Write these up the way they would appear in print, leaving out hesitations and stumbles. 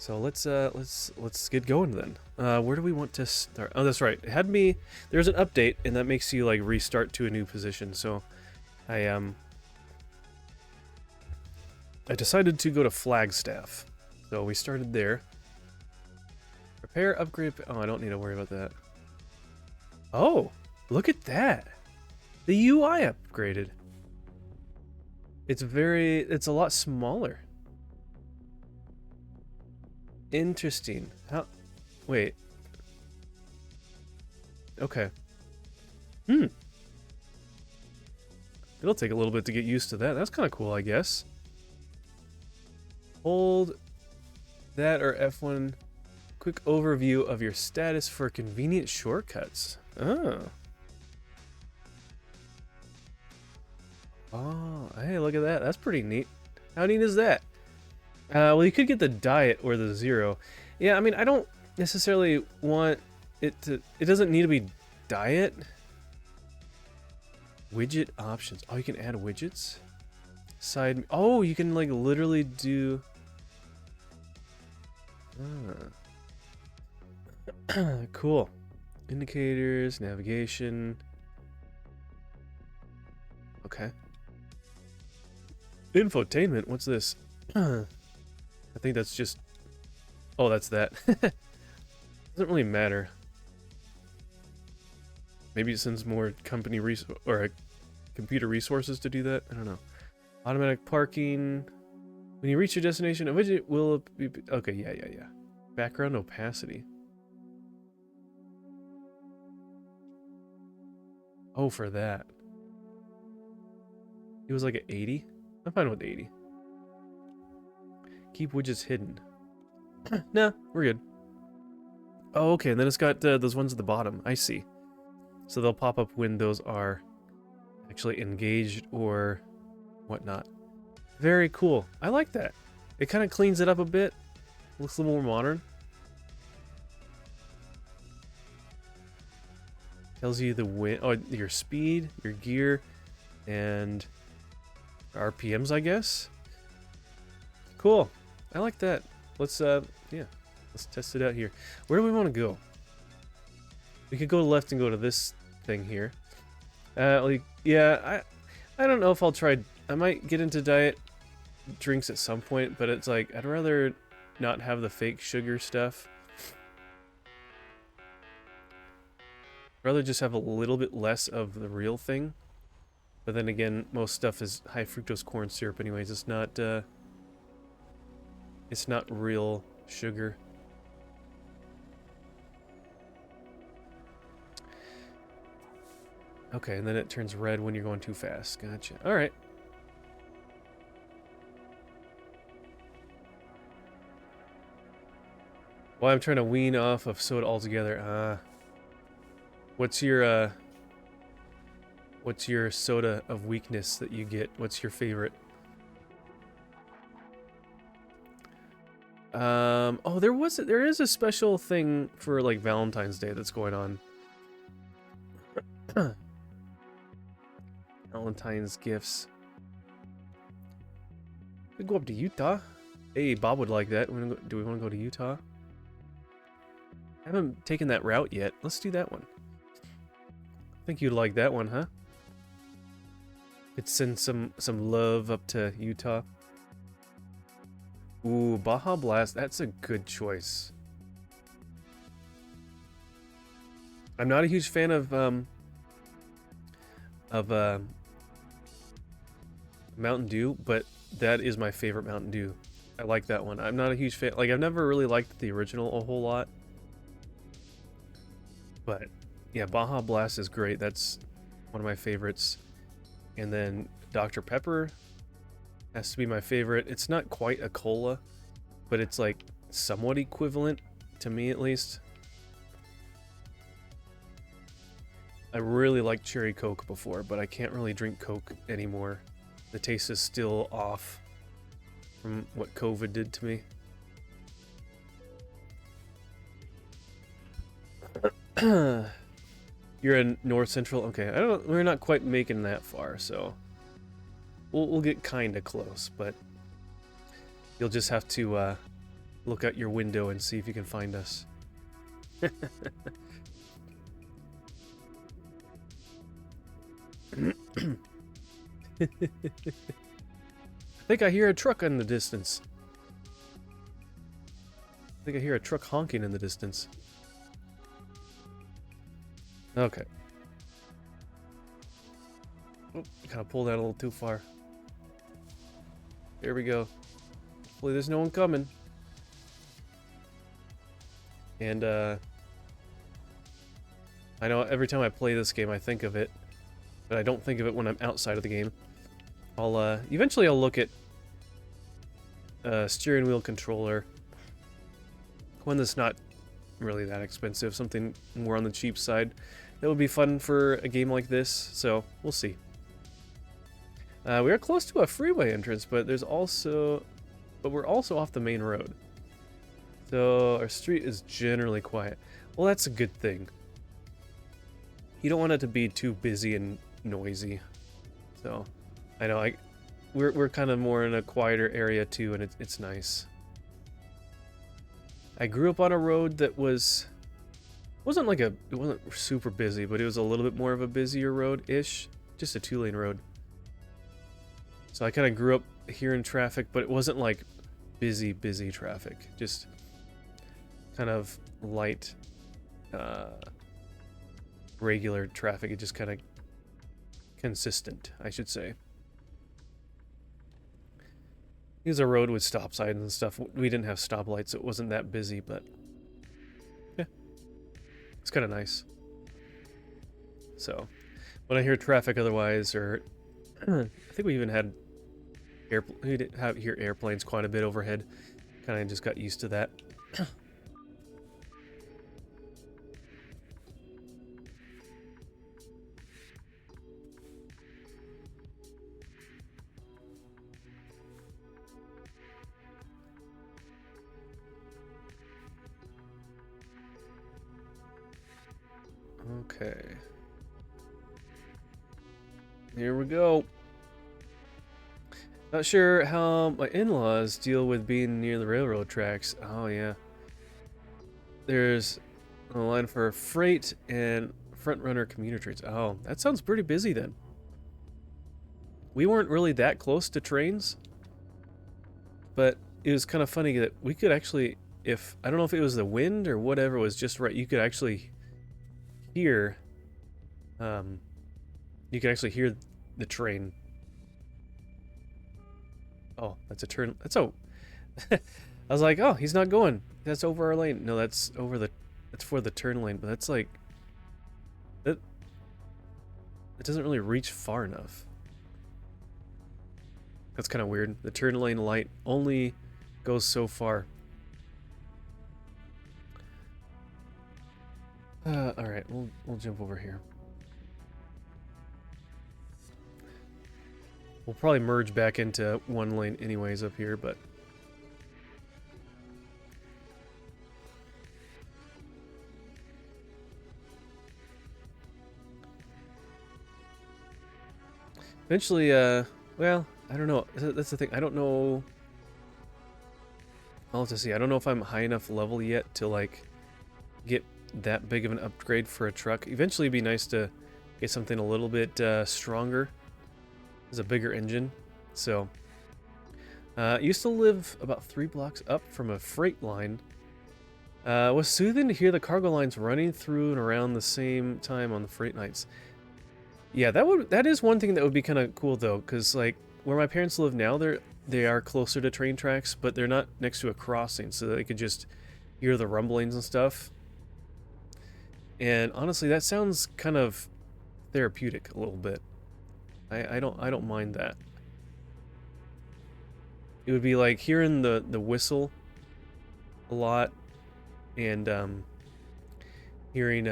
So let's get going then. Where do we want to start? Oh, that's right. It had me. There's an update, and that makes you like restart to a new position. So I decided to go to Flagstaff. So we started there. Repair, upgrade. Oh, I don't need to worry about that. Oh, look at that. The UI upgraded. It's a lot smaller. Interesting. Wait. Okay. It'll take a little bit to get used to that. That's kind of cool, I guess. Hold that or F1. Quick overview of your status for convenient shortcuts. Oh. Oh, hey, look at that. That's pretty neat. How neat is that? Well, you could get the diet or the 0. Yeah, I mean, I don't necessarily want it to... It doesn't need to be diet. Widget options. Oh, you can add widgets? Side... Oh, you can, like, literally do... Cool. Indicators, navigation. Okay. Infotainment, what's this? I think that's just... Oh, that's that. Doesn't really matter. Maybe it sends more company computer resources to do that. I don't know. Automatic parking. When you reach your destination, a widget will be... Okay, yeah. Background opacity. Oh, for that. It was like an 80? I'm fine with 80. Keep widgets hidden. Nah, we're good. Oh, okay, and then it's got those ones at the bottom. I see. So they'll pop up when those are actually engaged or whatnot. Very cool. I like that. It kind of cleans it up a bit. Looks a little more modern. Tells you the your speed, your gear, and RPMs, I guess. Cool. I like that. Let's let's test it out here. Where do we want to go? We could go left and go to this thing here. Yeah, I don't know if I'll try. I might get into diet drinks at some point, but it's like I'd rather not have the fake sugar stuff. Rather just have a little bit less of the real thing. But then again, most stuff is high fructose corn syrup anyways. It's not real sugar. Okay, and then it turns red when you're going too fast. Gotcha. All right. Well, I'm trying to wean off of soda altogether. What's your soda of weakness that you get? What's your favorite? Oh, there is a special thing for like Valentine's Day that's going on. Valentine's gifts. We go up to Utah. Hey, Bob would like that. Do we want to go to Utah? I haven't taken that route yet. Let's do that one. I think you'd like that one, huh? Could send some love up to Utah. Ooh, Baja Blast. That's a good choice. I'm not a huge fan of Mountain Dew, but that is my favorite Mountain Dew. I like that one. I'm not a huge fan. Like, I've never really liked the original a whole lot. But yeah, Baja Blast is great. That's one of my favorites. And then Dr. Pepper has to be my favorite. It's not quite a cola, but it's like somewhat equivalent to me at least. I really liked Cherry Coke before, but I can't really drink Coke anymore. The taste is still off from what COVID did to me. You're in North Central? Okay, we're not quite making that far, so we'll get kinda close, but you'll just have to look out your window and see if you can find us. I think I hear a truck in the distance. I think I hear a truck honking in the distance. Okay. Oh, kind of pulled out a little too far. There we go. Hopefully there's no one coming. And, I know every time I play this game I think of it, but I don't think of it when I'm outside of the game. Eventually I'll look at a steering wheel controller. One that's not really that expensive, something more on the cheap side. That would be fun for a game like this, so we'll see. We are close to a freeway entrance, but we're also off the main road. So our street is generally quiet. Well, that's a good thing. You don't want it to be too busy and noisy. So, I know we're kind of more in a quieter area too, and it's nice. I grew up on a road that wasn't super busy, but it was a little bit more of a busier road-ish, just a 2-lane road. So I kind of grew up hearing traffic, but it wasn't like busy traffic, just kind of light, regular traffic. It just kind of consistent, I should say. It was a road with stop signs and stuff. We didn't have stoplights, so it wasn't that busy, but yeah, it's kind of nice. So, when I hear traffic otherwise, or I think we even had hear airplanes quite a bit overhead. Kind of just got used to that. Okay. Here we go. Not sure how my in-laws deal with being near the railroad tracks. Oh, yeah. There's a line for freight and front-runner commuter trains. Oh, that sounds pretty busy then. We weren't really that close to trains, but it was kind of funny that we could actually, I don't know if it was the wind or whatever was just right, you could actually hear, the train. Oh, that's a turn. I was like, oh, he's not going. That's over our lane. No, that's for the turn lane, but that's like, it doesn't really reach far enough. That's kind of weird. The turn lane light only goes so far. Alright, we'll jump over here. We'll probably merge back into one lane anyways up here, but eventually, well, I don't know. That's the thing. I don't know. I'll have to see. I don't know if I'm high enough level yet to, like, get that big of an upgrade for a truck. Eventually it'd be nice to get something a little bit stronger. It's a bigger engine. So, used to live about 3 blocks up from a freight line. It was soothing to hear the cargo lines running through and around the same time on the freight nights. Yeah, that is one thing that would be kind of cool though, because like where my parents live now, they are closer to train tracks, but they're not next to a crossing, so they could just hear the rumblings and stuff. And honestly, that sounds kind of therapeutic a little bit. I don't mind that. It would be like hearing the whistle a lot, and hearing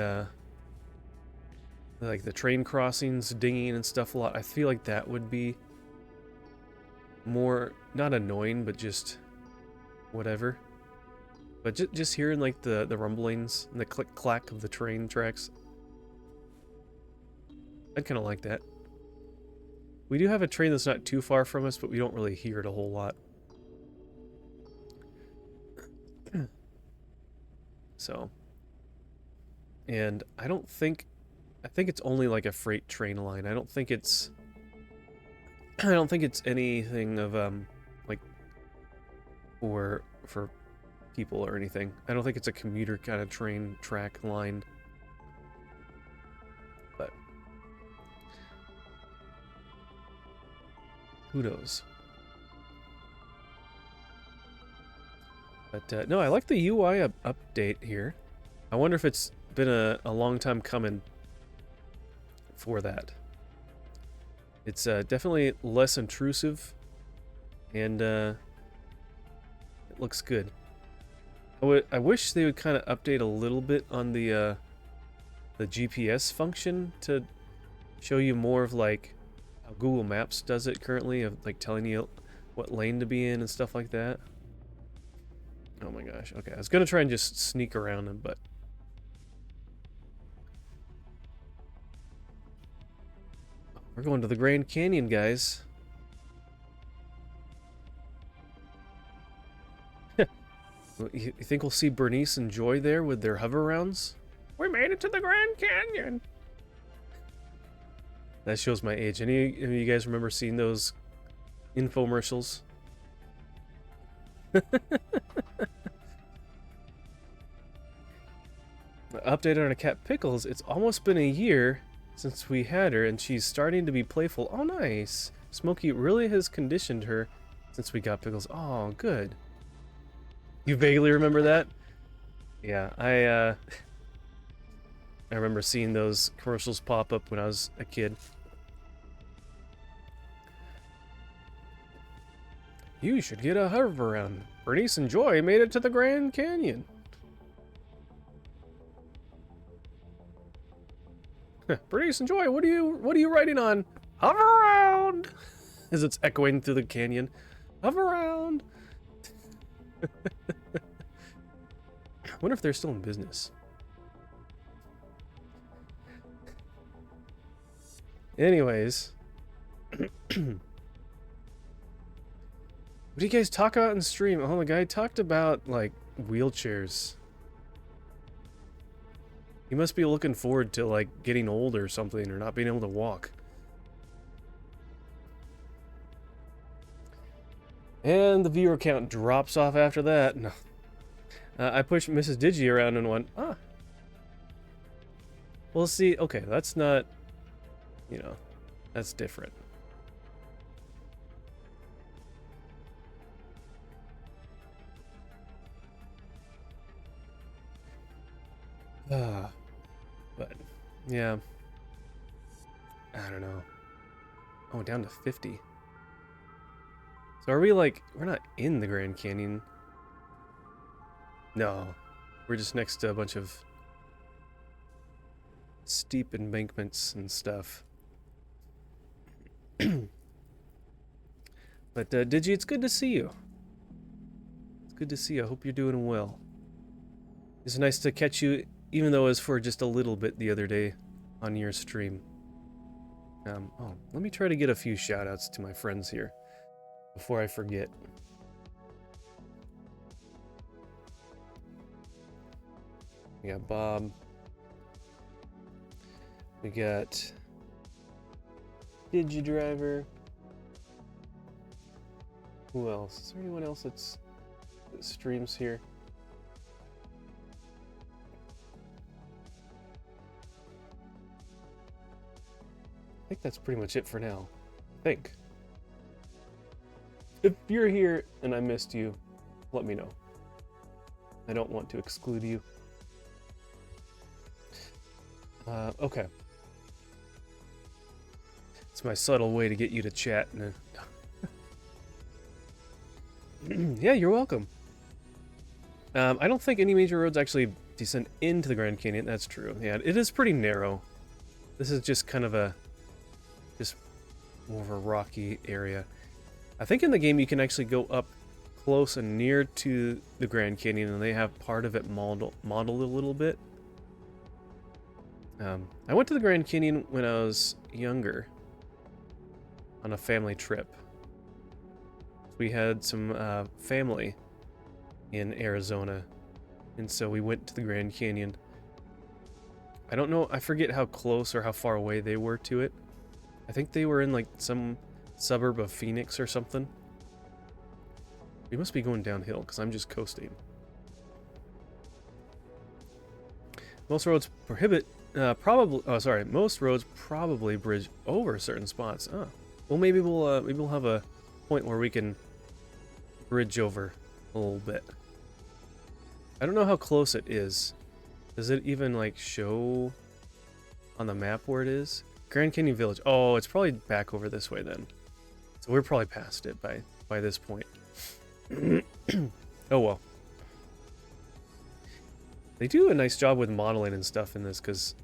like the train crossings dinging and stuff a lot. I feel like that would be more, not annoying, but just whatever. But just hearing like the rumblings and the click clack of the train tracks, I'd kind of like that. We do have a train that's not too far from us, but we don't really hear it a whole lot. So, and I think it's only like a freight train line. I don't think it's anything of like for people or anything. I don't think it's a commuter kind of train track line. But who knows? But no, I like the UI update here. I wonder if it's been a long time coming for that. It's definitely less intrusive, and it looks good. I wish they would kind of update a little bit on the GPS function to show you more of like how Google Maps does it currently, of like telling you what lane to be in and stuff like that. Oh my gosh. Okay, I was gonna try and just sneak around them, but we're going to the Grand Canyon, guys. You think we'll see Bernice and Joy there with their hover rounds? We made it to the Grand Canyon. That shows my age. Any of you guys remember seeing those infomercials? Update on a cat Pickles. It's almost been a year since we had her, and she's starting to be playful. Oh, nice. Smokey really has conditioned her since we got Pickles. Oh, good. You vaguely remember that? Yeah, I remember seeing those commercials pop up when I was a kid. You should get a hover around. Bernice and Joy made it to the Grand Canyon. Bernice and Joy, what are you riding on? Hover around! As it's echoing through the canyon. Hover around! I wonder if they're still in business. Anyways. What do you guys talk about in stream? Oh, the guy talked about, like, wheelchairs. He must be looking forward to, like, getting old or something, or not being able to walk. And the viewer count drops off after that. No. I pushed Mrs. Digi around and went, ah. Well, see, okay, that's not, you know, that's different. But, yeah. I don't know. Oh, down to 50. So are we like, we're not in the Grand Canyon. No. We're just next to a bunch of steep embankments and stuff. But, Digi, it's good to see you. It's good to see you. I hope you're doing well. It's nice to catch you, even though it was for just a little bit the other day on your stream. Oh, let me try to get a few shout-outs to my friends here before I forget. We got Bob. We got DigiDriver. Who else? Is there anyone else that streams here? I think that's pretty much it for now. I think. If you're here and I missed you, let me know. I don't want to exclude you. Okay. It's my subtle way to get you to chat. Yeah, you're welcome. I don't think any major roads actually descend into the Grand Canyon. That's true. Yeah, it is pretty narrow. This is just kind of just more of a rocky area. I think in the game you can actually go up close and near to the Grand Canyon, and they have part of it modeled a little bit. I went to the Grand Canyon when I was younger on a family trip. We had some family in Arizona, And so we went to the Grand Canyon. I don't know, I forget how close or how far away they were to it. I think they were in like some suburb of Phoenix or something. We must be going downhill because I'm just coasting. Most roads most roads probably bridge over certain spots. Oh. Well, maybe we'll have a point where we can bridge over a little bit. I don't know how close it is. Does it even like show on the map where it is? Grand Canyon Village. Oh, it's probably back over this way then. So we're probably past it by this point. Oh well. They do a nice job with modeling and stuff in this because,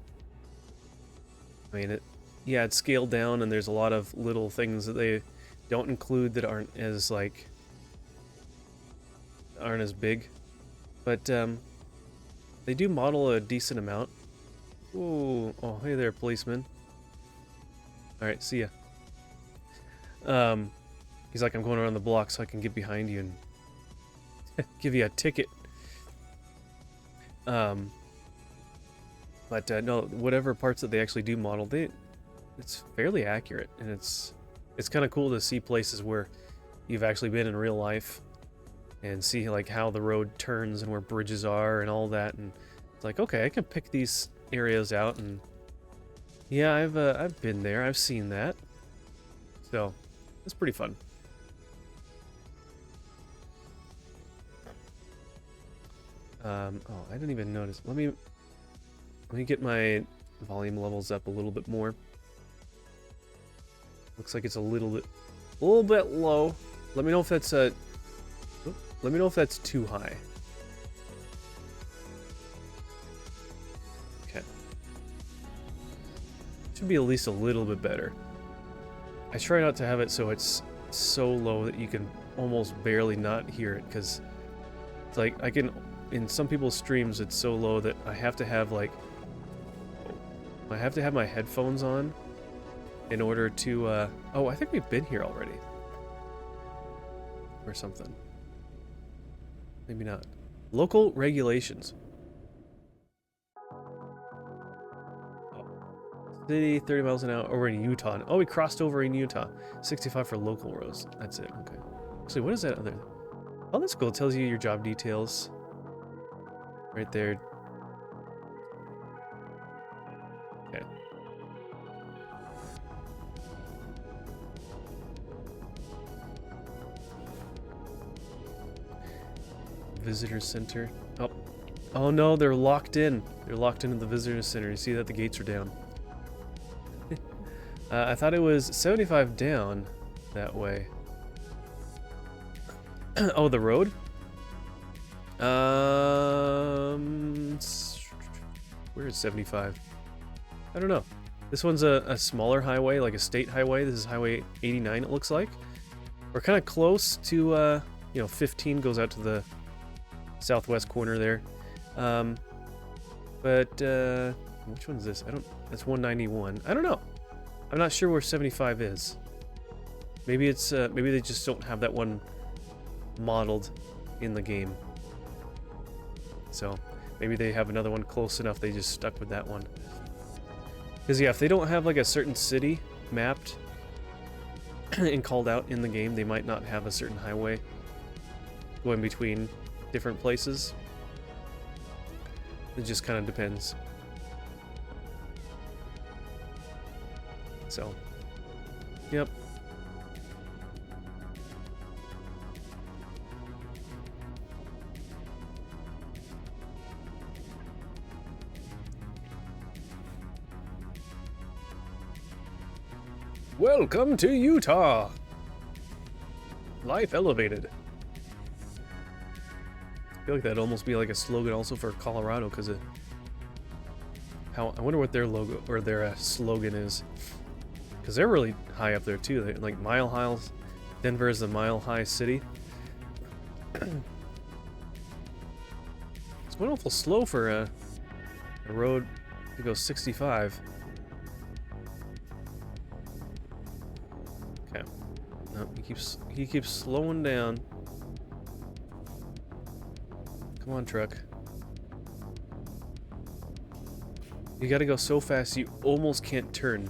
I mean, it's scaled down and there's a lot of little things that they don't include that aren't as big. But they do model a decent amount. Ooh, oh, hey there, policeman. Alright, see ya. He's like, I'm going around the block so I can get behind you and give you a ticket. But no, whatever parts that they actually do model, it's fairly accurate, and it's kind of cool to see places where you've actually been in real life and see like how the road turns and where bridges are and all that, and it's like, okay, I can pick these areas out, and yeah, I've been there, I've seen that, so it's pretty fun. Oh, I didn't even notice. Let me get my volume levels up a little bit more. Looks like it's a little bit low. Let me know if that's let me know if that's too high. Okay. Should be at least a little bit better. I try not to have it so it's so low that you can almost barely not hear it, because it's like in some people's streams it's so low that I have to have my headphones on in order to oh, I think we've been here already or something. Maybe not. Local regulations. City 30 miles an hour over in Utah. Oh, we crossed over in Utah. 65 for local roads. That's it. Okay. Actually, what is that other? Oh, that's cool. It tells you your job details right there. Okay. Visitor center. Oh. Oh no, they're locked in. They're locked into the visitor center. You see that the gates are down. I thought it was 75 down that way. Oh, the road? Where is 75? I don't know. This one's a smaller highway, like a state highway. This is Highway 89, it looks like. We're kind of close to, 15 goes out to the southwest corner there. But which one's this? That's 191. I don't know. I'm not sure where 75 is. Maybe it's, maybe they just don't have that one modeled in the game. So maybe they have another one close enough, they just stuck with that one. Because yeah, if they don't have like a certain city mapped and called out in the game, they might not have a certain highway going between different places. It just kind of depends. So, yep. Welcome to Utah! Life elevated. I feel like that'd almost be like a slogan also for Colorado, because of how, I wonder what their logo or their slogan is. Because they're really high up there too. They're like mile high. Denver is a mile high city. It's going awful slow for a road to go 65. Okay. No, he keeps slowing down. Come on, truck. You gotta go so fast you almost can't turn,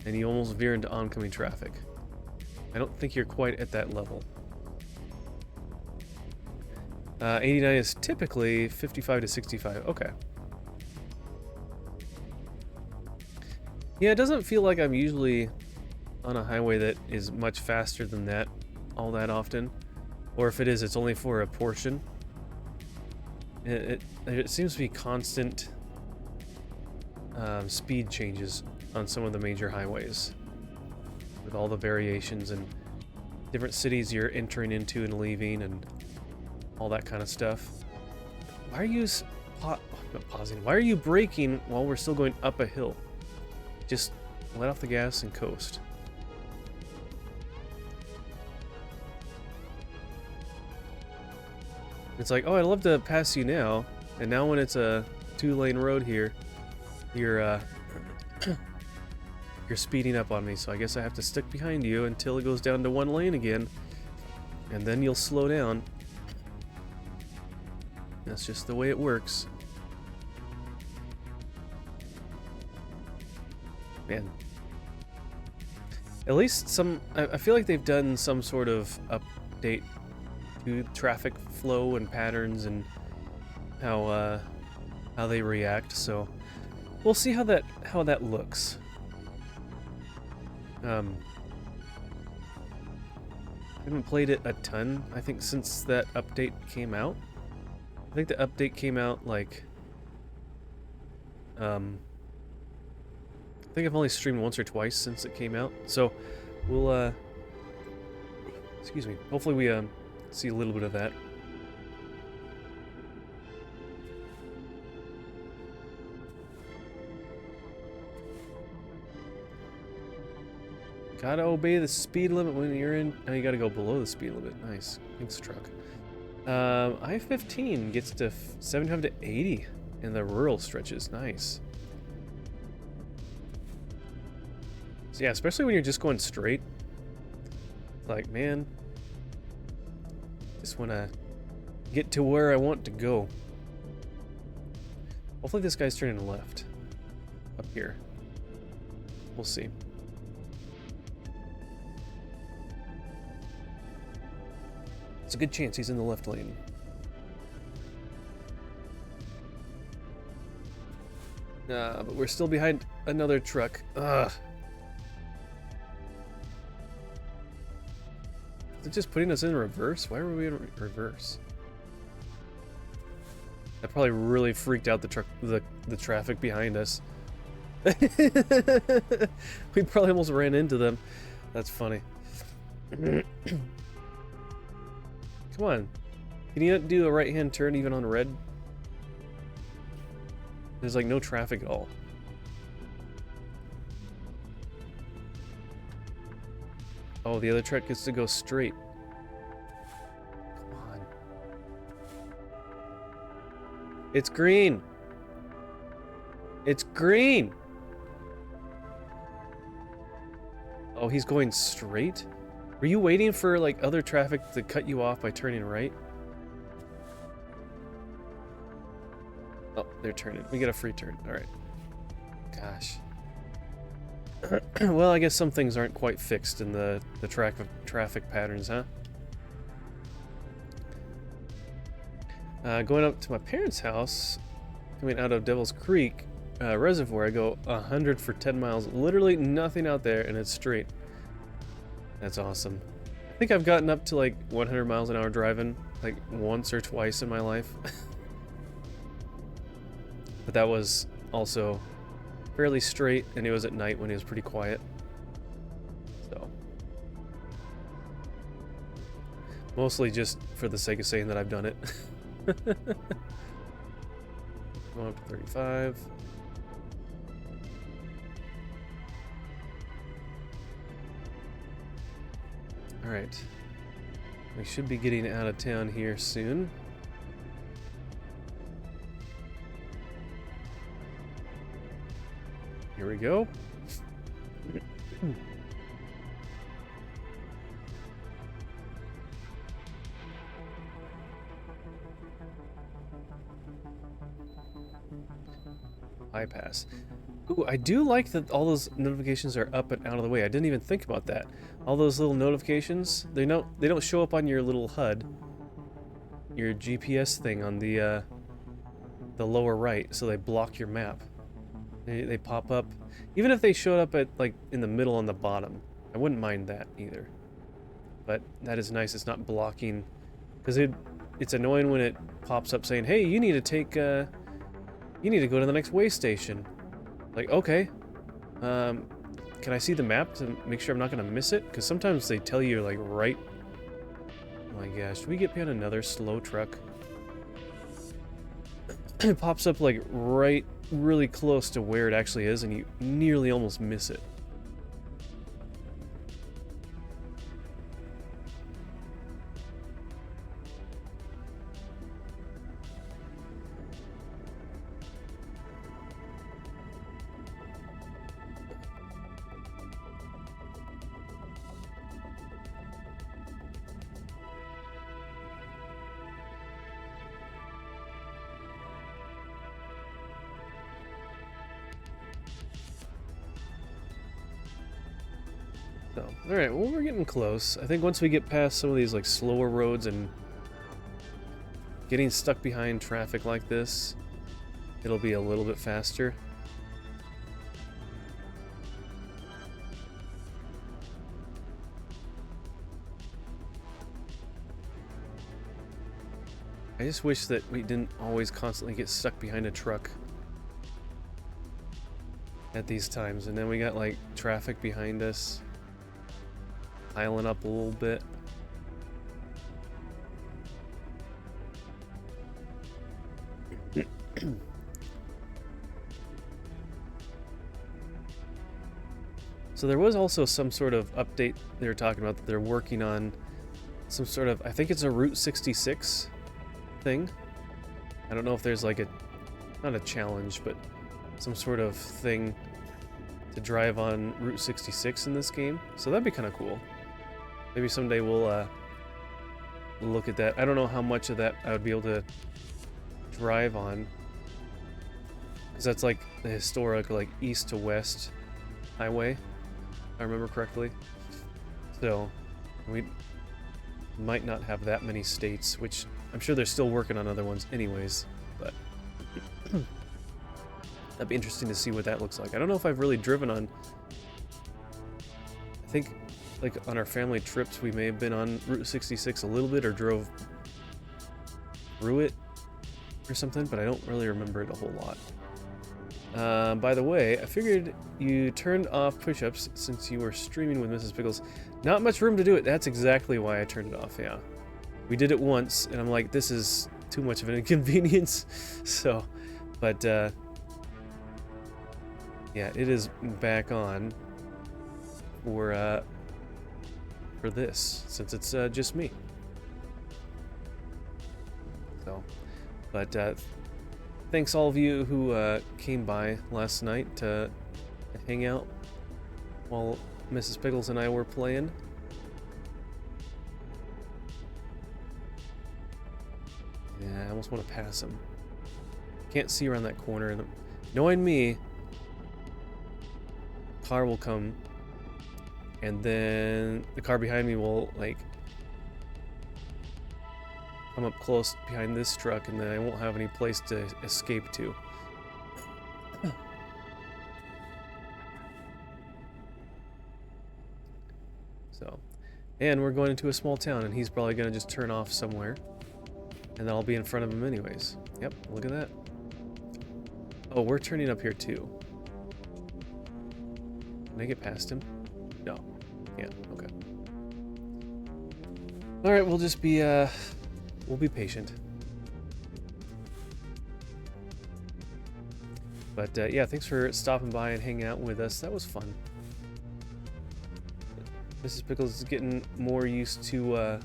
and you almost veer into oncoming traffic. I don't think you're quite at that level. 89 is typically 55 to 65. Okay. Yeah, it doesn't feel like I'm usually on a highway that is much faster than that all that often. Or if it is, it's only for a portion. It seems to be constant speed changes on some of the major highways. With all the variations and different cities you're entering into and leaving and all that kind of stuff. Why are you not pausing? Why are you braking while we're still going up a hill? Just let off the gas and coast. It's like, oh, I'd love to pass you now, and now when it's a 2-lane road here, you're you're speeding up on me, so I guess I have to stick behind you until it goes down to 1 lane again, and then you'll slow down. That's just the way it works. Man. At least I feel like they've done some sort of update to traffic flow and patterns and how they react, so we'll see how that looks. I haven't played it a ton, I think, since that update came out. I think the update came out like I think I've only streamed once or twice since it came out, so we'll excuse me, hopefully we see a little bit of that. Gotta obey the speed limit when you're in. Oh, you gotta go below the speed limit. Nice. Thanks, truck. I-15 gets to 75 to 80 in the rural stretches. Nice. So yeah, especially when you're just going straight. Like, man, just want to get to where I want to go. Hopefully this guy's turning left. Up here. We'll see. It's a good chance he's in the left lane. But we're still behind another truck. Ugh. Is it just putting us in reverse? Why were we in reverse? That probably really freaked out the traffic behind us. We probably almost ran into them. That's funny. Come on. Can you not do a right-hand turn even on red? There's like no traffic at all. Oh, the other truck gets to go straight. Come on. It's green. It's green. Oh, he's going straight? Were you waiting for like other traffic to cut you off by turning right? Oh, they're turning. We get a free turn. All right. Gosh. Well, I guess some things aren't quite fixed in the traffic patterns, huh? Going up to my parents' house, coming out of Devil's Creek Reservoir, I go 100 for 10 miles. Literally nothing out there, and it's straight. That's awesome. I think I've gotten up to like 100 miles an hour driving like once or twice in my life. But that was also fairly straight, and it was at night when it was pretty quiet. So mostly just for the sake of saying that I've done it. Going up to 35. Alright. We should be getting out of town here soon. Here we go. bypass. Ooh, I do like that all those notifications are up and out of the way. I didn't even think about that. All those little notifications, they don't show up on your little HUD, your GPS thing on the lower right, so they block your map. They pop up. Even if they showed up at, like, in the middle on the bottom, I wouldn't mind that either. But that is nice, it's not blocking, because it's annoying when it pops up saying, hey, you need to take, you need to go to the next way station. Like, okay, can I see the map to make sure I'm not going to miss it? Because sometimes they tell you, like, right... Oh my gosh, should we get behind another slow truck? It pops up, like, right really close to where it actually is, and you nearly almost miss it. So, alright, well, we're getting close. I think once we get past some of these, like, slower roads and getting stuck behind traffic like this, it'll be a little bit faster. I just wish that we didn't always constantly get stuck behind a truck at these times, and then we got, like, traffic behind us piling up a little bit. So there was also some sort of update they were talking about that they're working on some sort of, I think it's a Route 66 thing. I don't know if there's like a, not a challenge, but some sort of thing to drive on Route 66 in this game. So that'd be kind of cool. Maybe someday we'll look at that. I don't know how much of that I would be able to drive on, because that's like the historic, like, east to west highway, if I remember correctly. So we might not have that many states, which I'm sure they're still working on other ones anyways, but that'd be interesting to see what that looks like. I don't know if I've really driven on, I think, like, on our family trips, we may have been on Route 66 a little bit, or drove through it or something, but I don't really remember it a whole lot. By the way, I figured you turned off push-ups since you were streaming with Mrs. Pickles. Not much room to do it. That's exactly why I turned it off, yeah. We did it once, and I'm like, this is too much of an inconvenience. So, but, yeah, it is back on for this, since it's just me. So, but thanks all of you who came by last night to hang out while Mrs. Pickles and I were playing. Yeah, I almost want to pass him. Can't see around that corner. Knowing me, car will come, and then the car behind me will, like, come up close behind this truck, and then I won't have any place to escape to. So, and we're going into a small town, and he's probably going to just turn off somewhere, and then I'll be in front of him anyways. Yep, look at that. Oh, we're turning up here too. Can I get past him? No. Yeah, okay. Alright, we'll just be, we'll be patient. But, yeah, thanks for stopping by and hanging out with us. That was fun. Mrs. Pickles is getting more used to,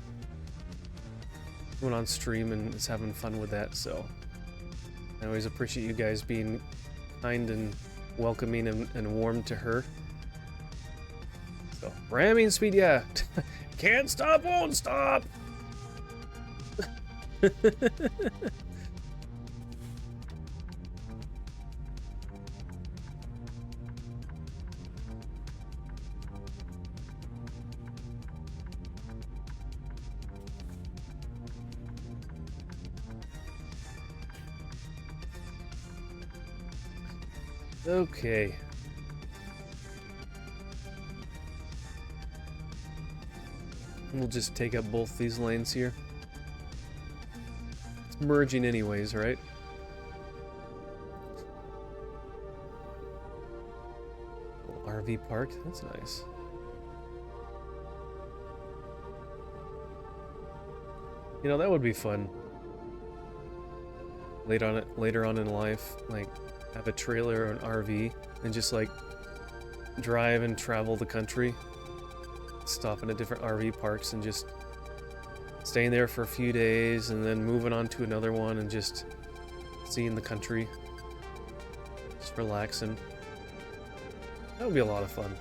going on stream and is having fun with that, so I always appreciate you guys being kind and welcoming and warm to her. So, ramming speed, yeah. Can't stop, won't stop. Okay. We'll just take up both these lanes here. It's merging anyways, right? Little RV park, that's nice. You know, that would be fun. Later on in life, like, have a trailer or an RV and just, like, drive and travel the country. Stopping at different RV parks and just staying there for a few days and then moving on to another one and just seeing the country. Just relaxing. That would be a lot of fun.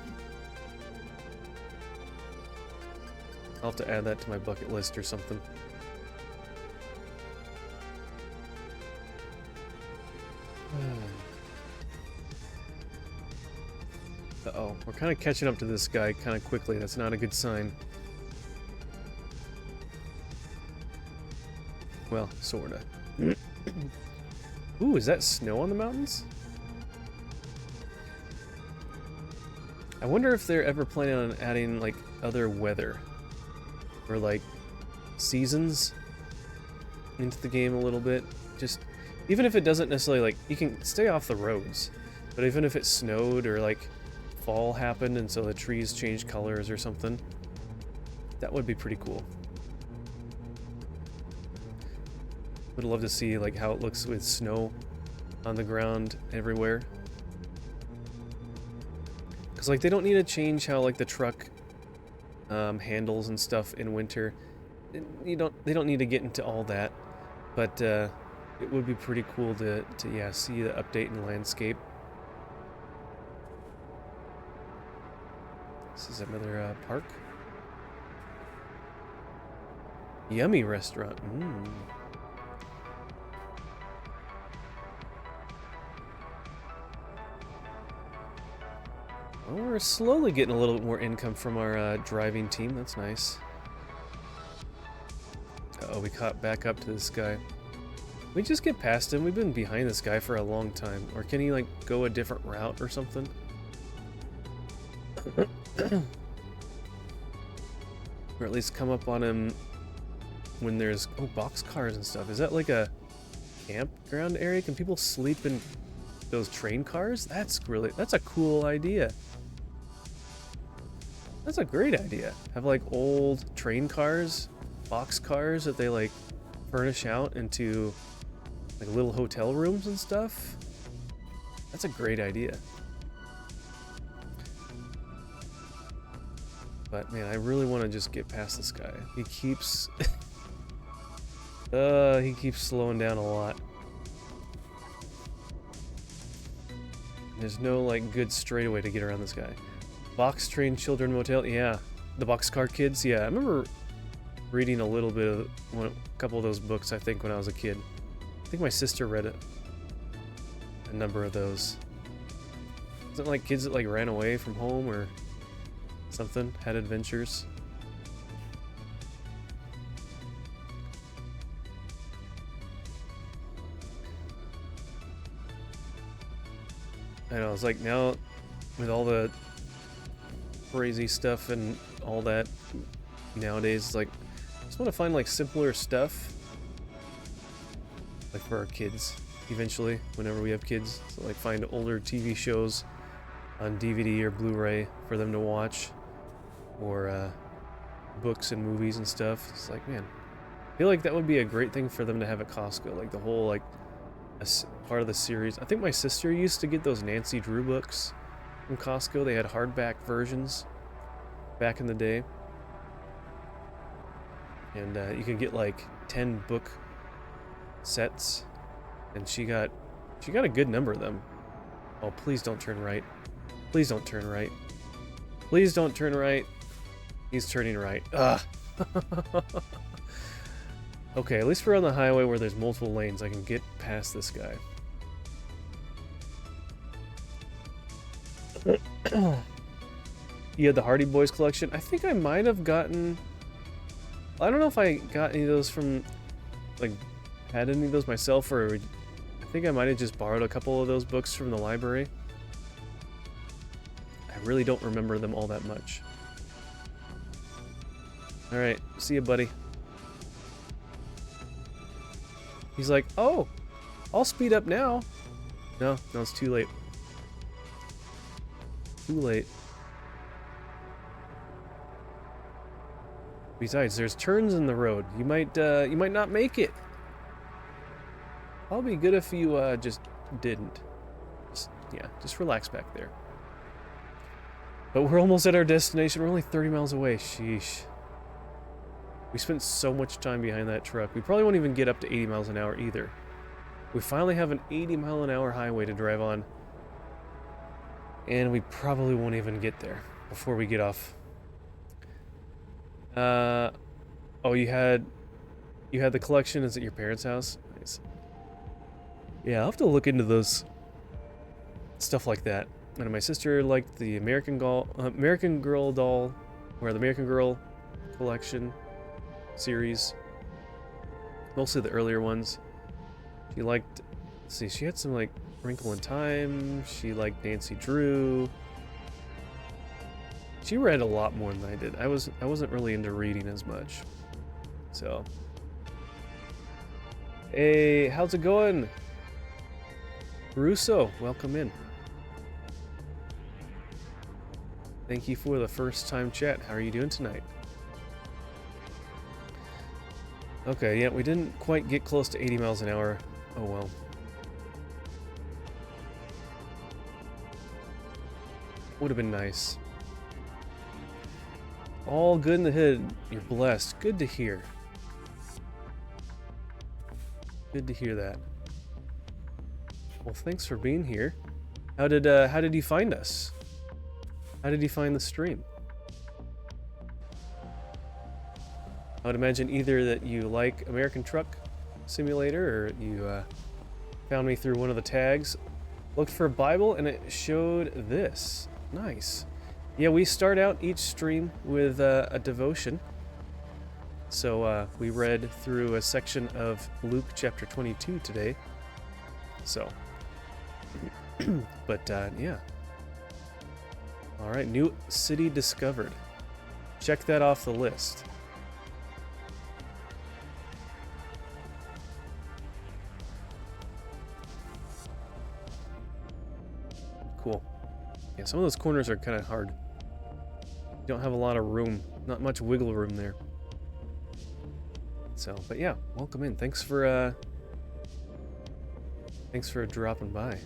I'll have to add that to my bucket list or something. Uh-oh, we're kind of catching up to this guy kind of quickly. That's not a good sign. Well, sorta. Ooh, is that snow on the mountains? I wonder if they're ever planning on adding, like, other weather. Or, like, seasons into the game a little bit. Just, even if it doesn't necessarily, like, you can stay off the roads. But even if it snowed or, like, fall happened and so the trees changed colors or something, that would be pretty cool. Would love to see like how it looks with snow on the ground everywhere. Because like they don't need to change how like the truck handles and stuff in winter. They don't need to get into all that, but it would be pretty cool to yeah, see the update in landscape. This is another park. Yummy restaurant. Mm. Well, we're slowly getting a little bit more income from our driving team. That's nice. Uh-oh, we caught back up to this guy. We just get past him. We've been behind this guy for a long time. Or can he like go a different route or something? Or at least come up on him when there's boxcars and stuff. Is that like a campground area? Can people sleep in those train cars? That's a cool idea. That's a great idea. Have like old train cars, boxcars that they like furnish out into like little hotel rooms and stuff. That's a great idea. But man, I really want to just get past this guy. He keeps he keeps slowing down a lot. There's no like good straightaway to get around this guy. Box Train Children Motel, yeah. The Boxcar Kids, yeah. I remember reading a little bit of a couple of those books, I think, when I was a kid. I think my sister read a number of those. Is it like kids that like ran away from home or something, had adventures? I know, it's like now with all the crazy stuff and all that nowadays, it's like I just want to find like simpler stuff like for our kids eventually whenever we have kids. So like find older TV shows on DVD or Blu-ray for them to watch, or books and movies and stuff. It's like, man, I feel like that would be a great thing for them to have at Costco, like the whole like part of the series. I think my sister used to get those Nancy Drew books from Costco. They had hardback versions back in the day, and you could get like 10 book sets, and she got a good number of them. Oh, please don't turn right. Please don't turn right. Please don't turn right. He's turning right. Ugh. Okay, at least we're on the highway where there's multiple lanes. I can get past this guy. You had the Hardy Boys collection? I think I might have gotten... I don't know if I got any of those from... like, had any of those myself, or... I think I might have just borrowed a couple of those books from the library. really don't remember them all that much. Alright, see ya, buddy. He's like, oh, I'll speed up now. No, it's too late. Too late. Besides, there's turns in the road. You might not make it. Probably good if you just didn't. Just relax back there. But we're almost at our destination. We're only 30 miles away. Sheesh. We spent so much time behind that truck. We probably won't even get up to 80 miles an hour either. We finally have an 80-mile-an-hour highway to drive on. And we probably won't even get there before we get off. Oh, you had the collection. Is at your parents' house? Nice. Yeah, I'll have to look into those stuff like that. And my sister liked the American Girl doll, or the American Girl collection series. Mostly the earlier ones. She liked, let's see, she had some like Wrinkle in Time. She liked Nancy Drew. She read a lot more than I did. I wasn't really into reading as much. So, hey, how's it going? Russo, welcome in. Thank you for the first time chat. How are you doing tonight? Okay, yeah, we didn't quite get close to 80 miles an hour. Oh well. Would have been nice. All good in the hood. You're blessed. Good to hear. Good to hear that. Well, thanks for being here. How did you find us? How did you find the stream? I would imagine either that you like American Truck Simulator, or you found me through one of the tags, looked for a Bible, and it showed this. Nice. Yeah, we start out each stream with a devotion. So we read through a section of Luke chapter 22 today. So, but yeah. All right, new city discovered. Check that off the list. Cool. Yeah, some of those corners are kind of hard. You don't have a lot of room, not much wiggle room there. So, but yeah, welcome in. Thanks for dropping by.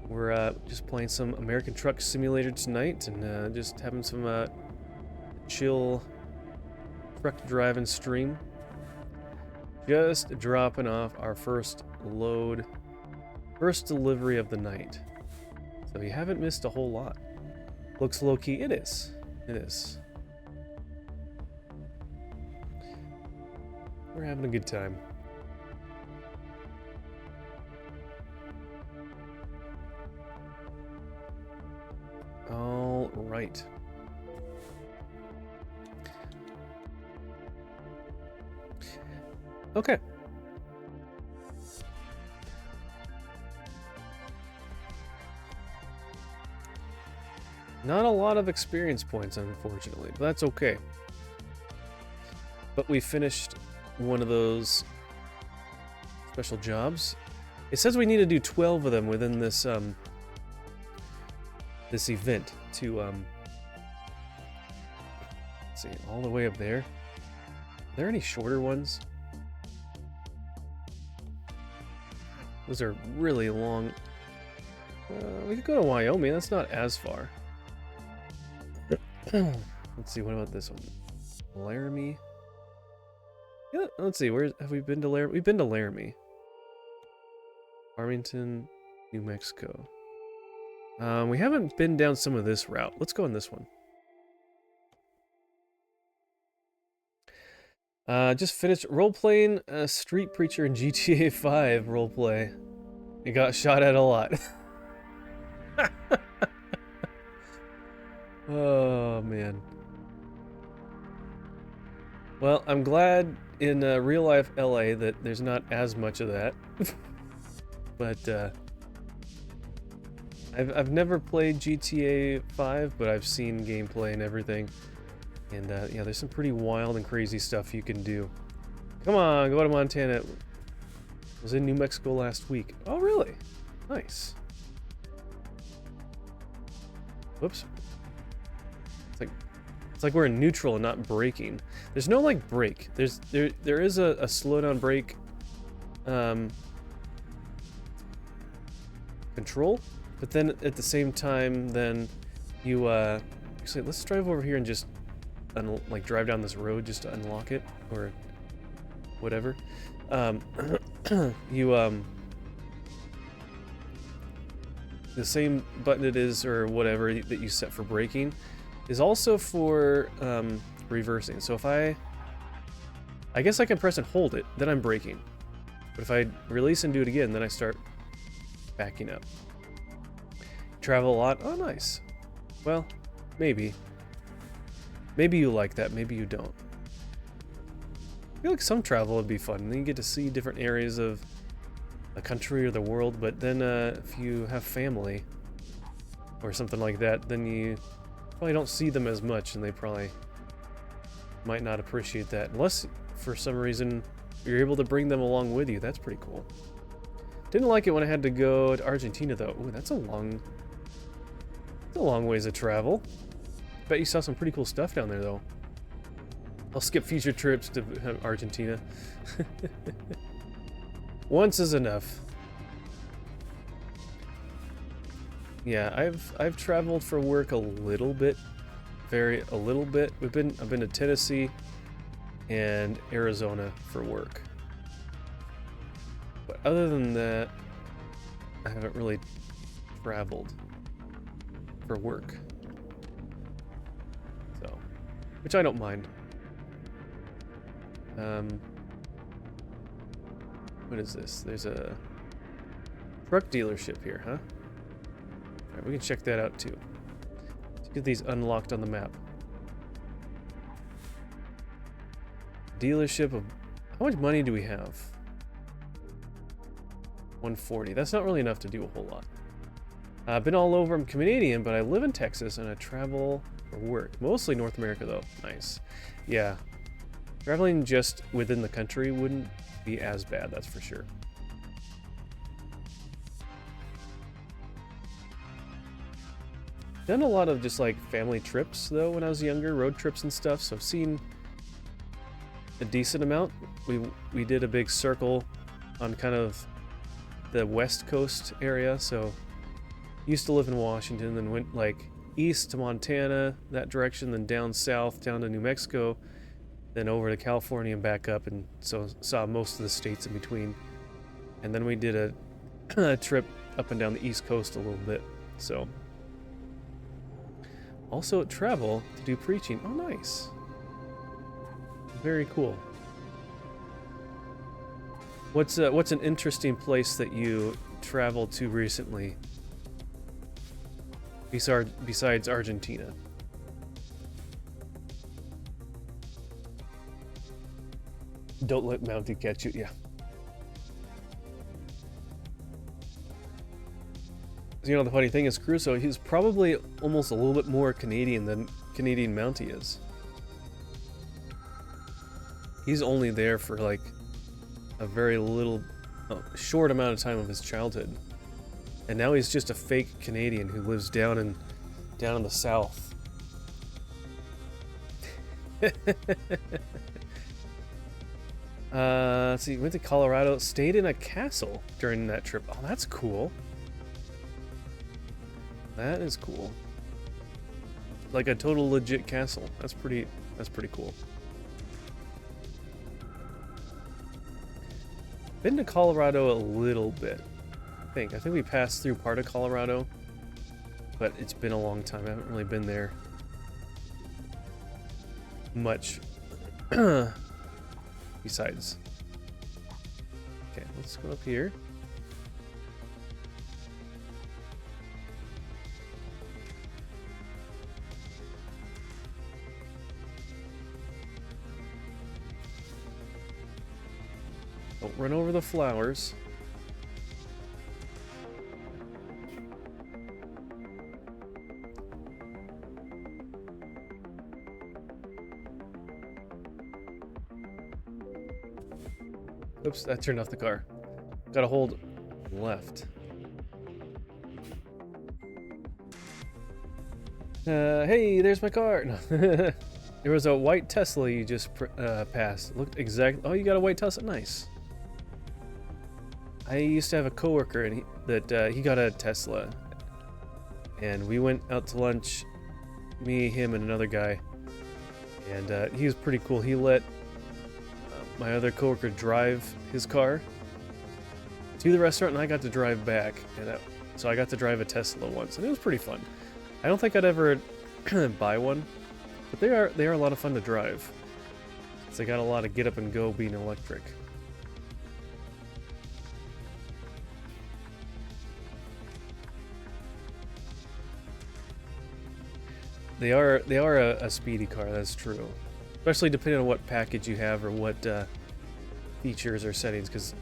We're just playing some American Truck Simulator tonight, and just having some chill truck driving stream. Just dropping off our first load, first delivery of the night. So you haven't missed a whole lot. Looks low-key. It is. It is. We're having a good time. All right. Okay. Not a lot of experience points, unfortunately, but that's okay. But we finished one of those special jobs. It says we need to do 12 of them within this this event to let's see, all the way up there. Are there any shorter ones? Those are really long. We could go to Wyoming. That's not as far. Let's see, what about this one? Laramie? Yeah, let's see, where have we been to Laramie? We've been to Laramie. Farmington, New Mexico. We haven't been down some of this route. Let's go on this one. Just finished role-playing Street Preacher in GTA 5 roleplay. It got shot at a lot. Oh, man. Well, I'm glad in real-life LA that there's not as much of that. But, I've never played GTA 5, but I've seen gameplay and everything. And yeah, there's some pretty wild and crazy stuff you can do. Come on, go to Montana. I was in New Mexico last week. Oh, really? Nice. Whoops. It's like we're in neutral and not braking. There's no like brake. There is a slowdown brake control, but then at the same time, then you actually let's drive over here and just like drive down this road just to unlock it or whatever. You the same button it is or whatever that you set for braking is also for reversing. So if I guess I can press and hold it, then I'm braking. But if I release and do it again, then I start backing up. Travel a lot? Oh, nice. Well, maybe. Maybe you like that, maybe you don't. I feel like some travel would be fun. Then you get to see different areas of the country or the world, but then if you have family or something like that, then you probably don't see them as much, and they probably might not appreciate that. Unless, for some reason, you're able to bring them along with you. That's pretty cool. Didn't like it when I had to go to Argentina, though. Ooh, that's a long ways to travel. Bet you saw some pretty cool stuff down there, though. I'll skip future trips to Argentina. Once is enough. Yeah, I've traveled for work a little bit, a little bit. I've been to Tennessee and Arizona for work. But other than that, I haven't really traveled for work. So, which I don't mind. What is this? There's a truck dealership here, huh? Alright, we can check that out too. Let's get these unlocked on the map. Dealership of... How much money do we have? 140. That's not really enough to do a whole lot. I've been all over. I'm Canadian, but I live in Texas and I travel for work. Mostly North America, though. Nice. Yeah. Traveling just within the country wouldn't be as bad, that's for sure. Done a lot of just like family trips though when I was younger, road trips and stuff, so I've seen a decent amount. We did a big circle on kind of the West Coast area, so used to live in Washington, then went like east to Montana, that direction, then down south, down to New Mexico, then over to California and back up, and so saw most of the states in between. And then we did a trip up and down the East Coast a little bit. So also travel to do preaching. Oh, nice. Very cool. What's an interesting place that you traveled to recently besides Argentina? Don't let Mountie catch you. Yeah. You know, the funny thing is, Crusoe, he's probably almost a little bit more Canadian than Canadian Mountie is. He's only there for like a very short amount of time of his childhood, and now he's just a fake Canadian who lives down in the south. Let's see, went to Colorado, stayed in a castle during that trip. Oh, that's cool. That is cool. Like a total legit castle. That's pretty cool. Been to Colorado a little bit. I think we passed through part of Colorado, but it's been a long time. I haven't really been there much. Besides. Okay, let's go up here. Don't run over the flowers. Oops, I turned off the car. Gotta hold left. Hey, there's my car. No. There was a white Tesla you just passed. It looked exactly. Oh, you got a white Tesla. Nice. I used to have a coworker, and he got a Tesla, and we went out to lunch. Me, him, and another guy, and he was pretty cool. He let my other coworker drive his car to the restaurant, and I got to drive back, and so I got to drive a Tesla once, and it was pretty fun. I don't think I'd ever buy one, but they are a lot of fun to drive. They got a lot of get up and go being electric. They are a speedy car, that's true. Especially depending on what package you have or what features or settings, because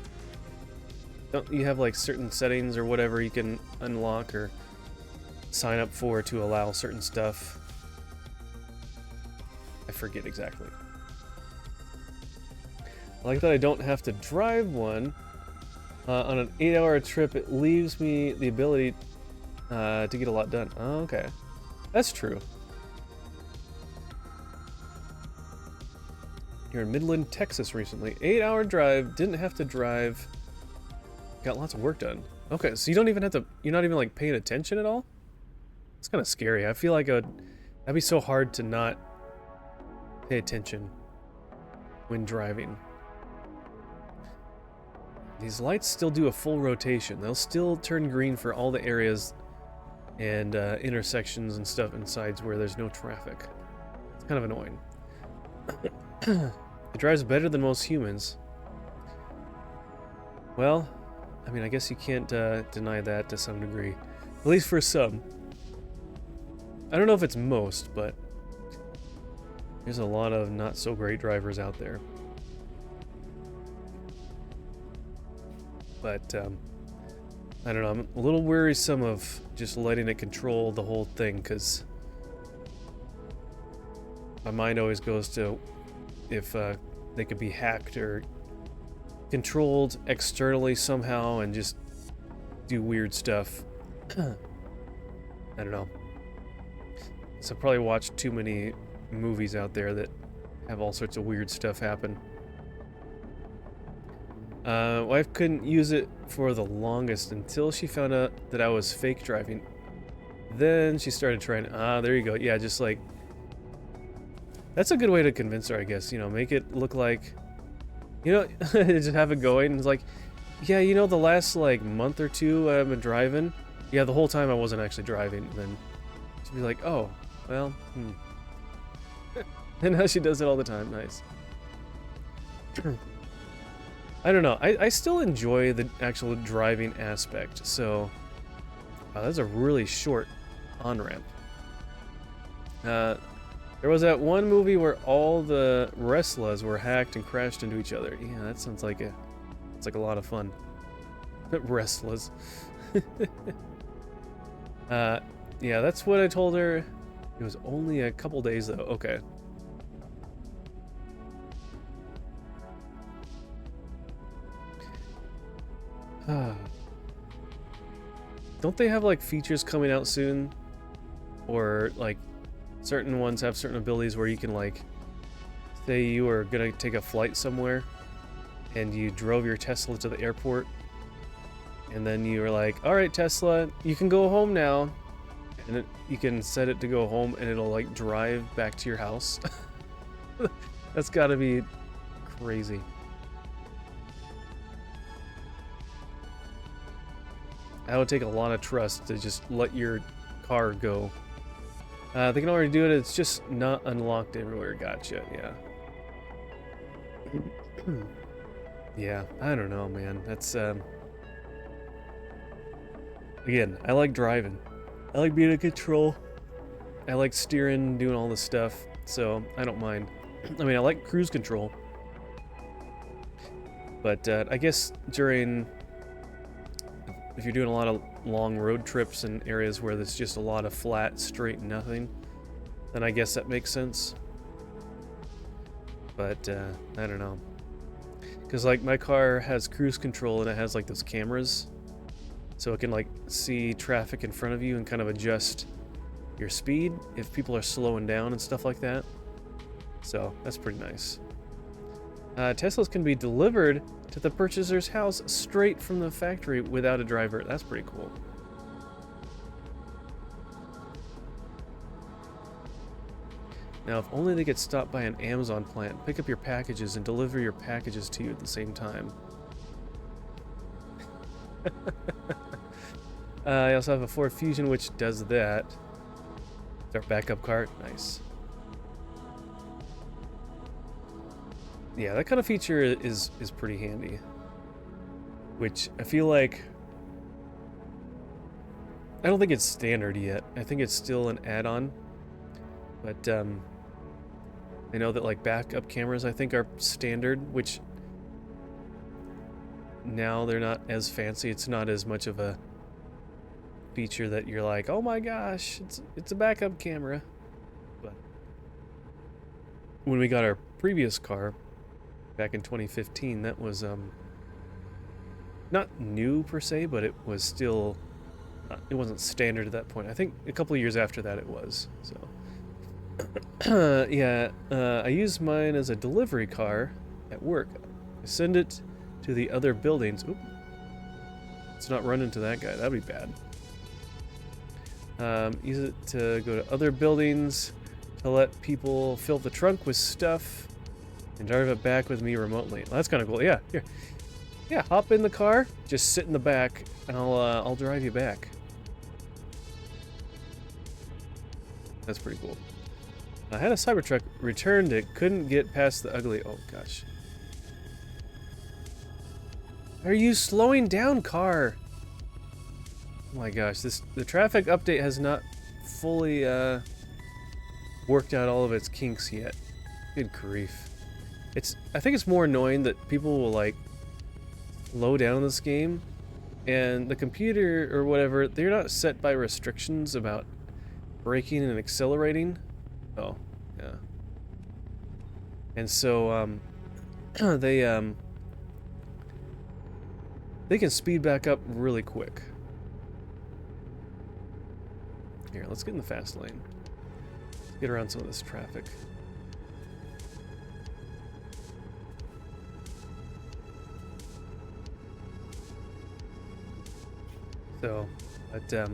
don't you have like certain settings or whatever you can unlock or sign up for to allow certain stuff? I forget exactly. I like that I don't have to drive one. On an 8-hour trip, it leaves me the ability to get a lot done. Oh, okay. That's true. You're in Midland, Texas recently. 8-hour drive, didn't have to drive. Got lots of work done. Okay, so you don't even have to, you're not even like paying attention at all? It's kind of scary. I feel like that'd be so hard to not pay attention when driving. These lights still do a full rotation. They'll still turn green for all the areas and intersections and stuff and sides where there's no traffic. It's kind of annoying. It drives better than most humans. Well, I mean, I guess you can't deny that to some degree. At least for some. I don't know if it's most, but there's a lot of not so great drivers out there. But, I don't know, I'm a little worrisome of just letting it control the whole thing, because my mind always goes to if they could be hacked or controlled externally somehow and just do weird stuff. I don't know. So I probably watched too many movies out there that have all sorts of weird stuff happen. Wife couldn't use it for the longest until she found out that I was fake driving. Then she started trying. There you go. Yeah, just like, that's a good way to convince her, I guess. You know, make it look like, you know, just have it going. It's like, yeah, you know, the last like month or two I've been driving. Yeah, the whole time I wasn't actually driving. And then she'd be like, oh, well, And now she does it all the time. Nice. I don't know. I still enjoy the actual driving aspect. So, that's a really short on-ramp. There was that one movie where all the wrestlers were hacked and crashed into each other. Yeah, that sounds like it's like a lot of fun. Wrestlers. Yeah, that's what I told her. It was only a couple days though. Okay. Don't they have like features coming out soon? Or like certain ones have certain abilities where you can like, say you were gonna take a flight somewhere and you drove your Tesla to the airport and then you were like, all right, Tesla, you can go home now. And you can set it to go home and it'll like drive back to your house. That's gotta be crazy. That would take a lot of trust to just let your car go. They can already do it, it's just not unlocked everywhere. Gotcha, yeah. Yeah, I don't know, man. That's, again, I like driving. I like being in control. I like steering, doing all this stuff, so I don't mind. I mean, I like cruise control. But I guess during, if you're doing a lot of long road trips in areas where there's just a lot of flat, straight nothing, then I guess that makes sense. But I don't know. Because like my car has cruise control and it has like those cameras, so it can like see traffic in front of you and kind of adjust your speed if people are slowing down and stuff like that. So that's pretty nice. Teslas can be delivered to the purchaser's house straight from the factory without a driver. That's pretty cool. Now, if only they get stopped by an Amazon plant, pick up your packages and deliver your packages to you at the same time. I also have a Ford Fusion which does that. It's our backup car. Nice. Yeah, that kind of feature is pretty handy. Which I feel like... I don't think it's standard yet. I think it's still an add-on. But, I know that, like, backup cameras, I think, are standard, which... Now they're not as fancy. It's not as much of a feature that you're like, oh my gosh, it's a backup camera. But when we got our previous car back in 2015, that was not new per se, but it was still it wasn't standard at that point. I think a couple of years after that it was. So yeah, I use mine as a delivery car at work. I send it to the other buildings. Oop. Let's not run into that guy. That'd be bad. Use it to go to other buildings to let people fill the trunk with stuff and drive it back with me remotely. Well, that's kind of cool. Yeah, here. Yeah, hop in the car, just sit in the back, and I'll drive you back. That's pretty cool. I had a Cybertruck, returned it, couldn't get past the ugly... Oh, gosh. Are you slowing down, car? Oh my gosh, the traffic update has not fully worked out all of its kinks yet. Good grief. I think it's more annoying that people will like slow down this game, and the computer or whatever, they're not set by restrictions about braking and accelerating. Oh, yeah. And so they can speed back up really quick. Here, let's get in the fast lane. Let's get around some of this traffic. So, but,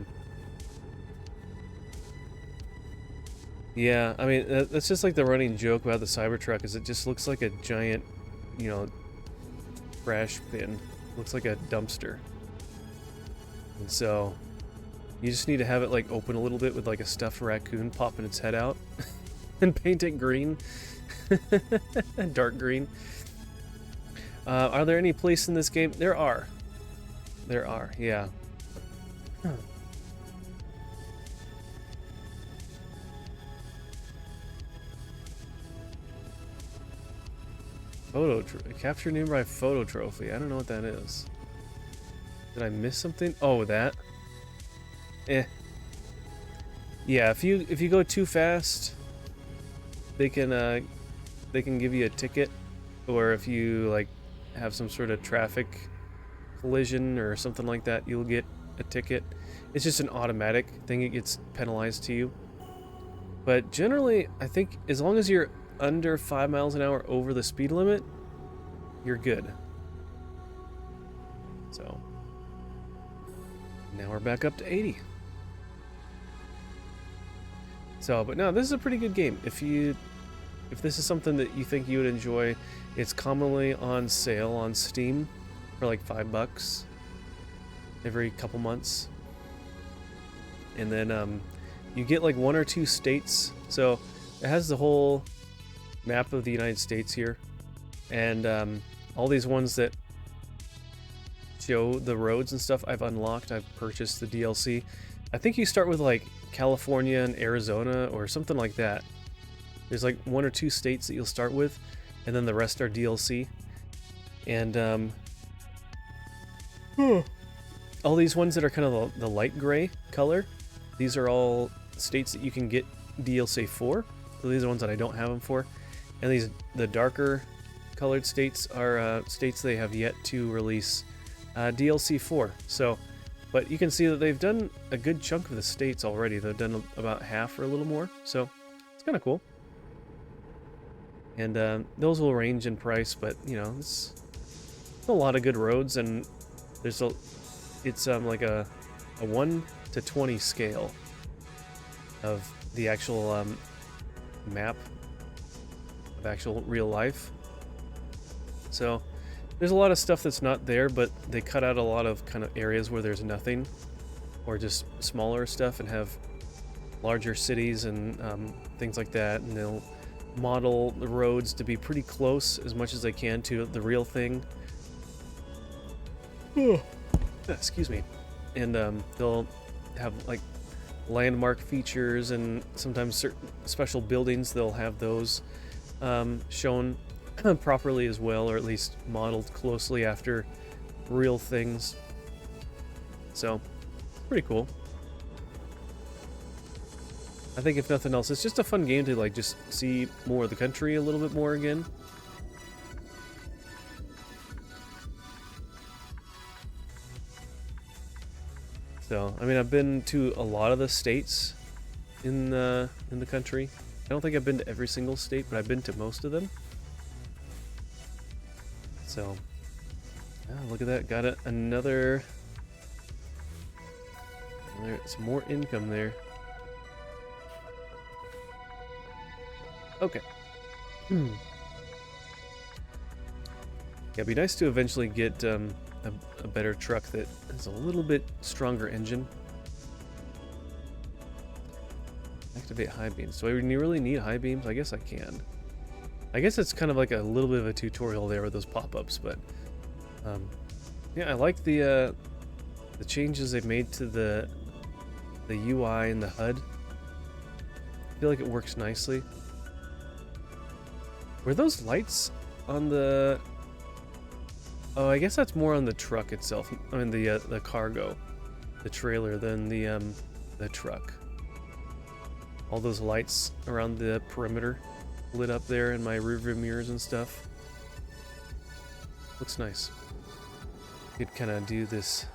yeah, I mean, that's just like the running joke about the Cybertruck, is it just looks like a giant, you know, trash bin. Looks like a dumpster. And so, you just need to have it, like, open a little bit with, like, a stuffed raccoon popping its head out. And paint it green. Dark green. Are there any police in this game? There are. There are, yeah. Huh. Capture nearby photo trophy. I don't know what that is. Did I miss something? Oh, that. Eh. Yeah, if you go too fast, they can give you a ticket, or if you like have some sort of traffic collision or something like that, you'll get a ticket. It's just an automatic thing. It gets penalized to you. But generally, I think as long as you're under 5 miles an hour over the speed limit, you're good. So now we're back up to 80. So, but no, this is a pretty good game. If this is something that you think you would enjoy, it's commonly on sale on Steam for like $5 every couple months. And then you get like 1 or 2 states. So it has the whole map of the United States here, and all these ones that show the roads and stuff I've unlocked. I've purchased the DLC. I think you start with like California and Arizona or something like that. There's like 1 or 2 states that you'll start with, and then the rest are DLC. And all these ones that are kind of the light gray color, these are all states that you can get DLC for. So these are ones that I don't have them for. And the darker colored states are states they have yet to release DLC for. So, but you can see that they've done a good chunk of the states already. They've done about half or a little more, so it's kind of cool. And those will range in price, but you know, it's a lot of good roads, and it's like a 1 to 20 scale of the actual map of actual real life. So there's a lot of stuff that's not there, but they cut out a lot of kind of areas where there's nothing, or just smaller stuff, and have larger cities and things like that, and they'll model the roads to be pretty close as much as they can to the real thing. Excuse me. And they'll have like landmark features, and sometimes certain special buildings, they'll have those shown properly as well, or at least modeled closely after real things. So, pretty cool. I think if nothing else, it's just a fun game to like just see more of the country a little bit more again. So, I mean, I've been to a lot of the states in the country. I don't think I've been to every single state, but I've been to most of them. So, look at that. Got another some more income there. Okay. Yeah, it'd be nice to eventually get a better truck that has a little bit stronger engine. Activate high beams. Do I really need high beams? I guess I can. I guess it's kind of like a little bit of a tutorial there with those pop-ups, but yeah, I like the changes they've made to the UI and the HUD. I feel like it works nicely. Were those lights on the... Oh, I guess that's more on the truck itself. I mean, the cargo, the trailer, than the truck. All those lights around the perimeter lit up there in my rearview mirrors and stuff. Looks nice. You could kind of do this.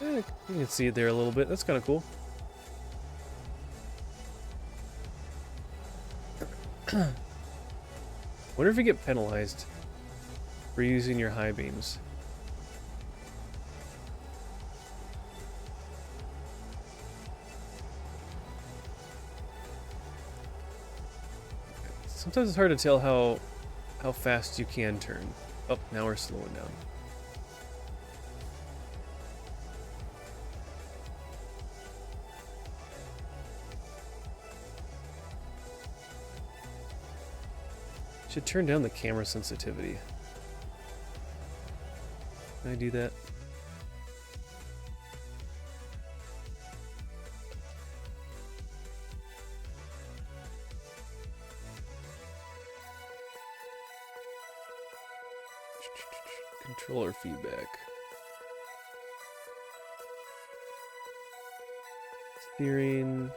You can see it there a little bit. That's kind of cool. Wonder if you get penalized for using your high beams. Sometimes it's hard to tell how fast you can turn. Oh, now we're slowing down. Should turn down the camera sensitivity. Can I do that? Controller feedback. Steering.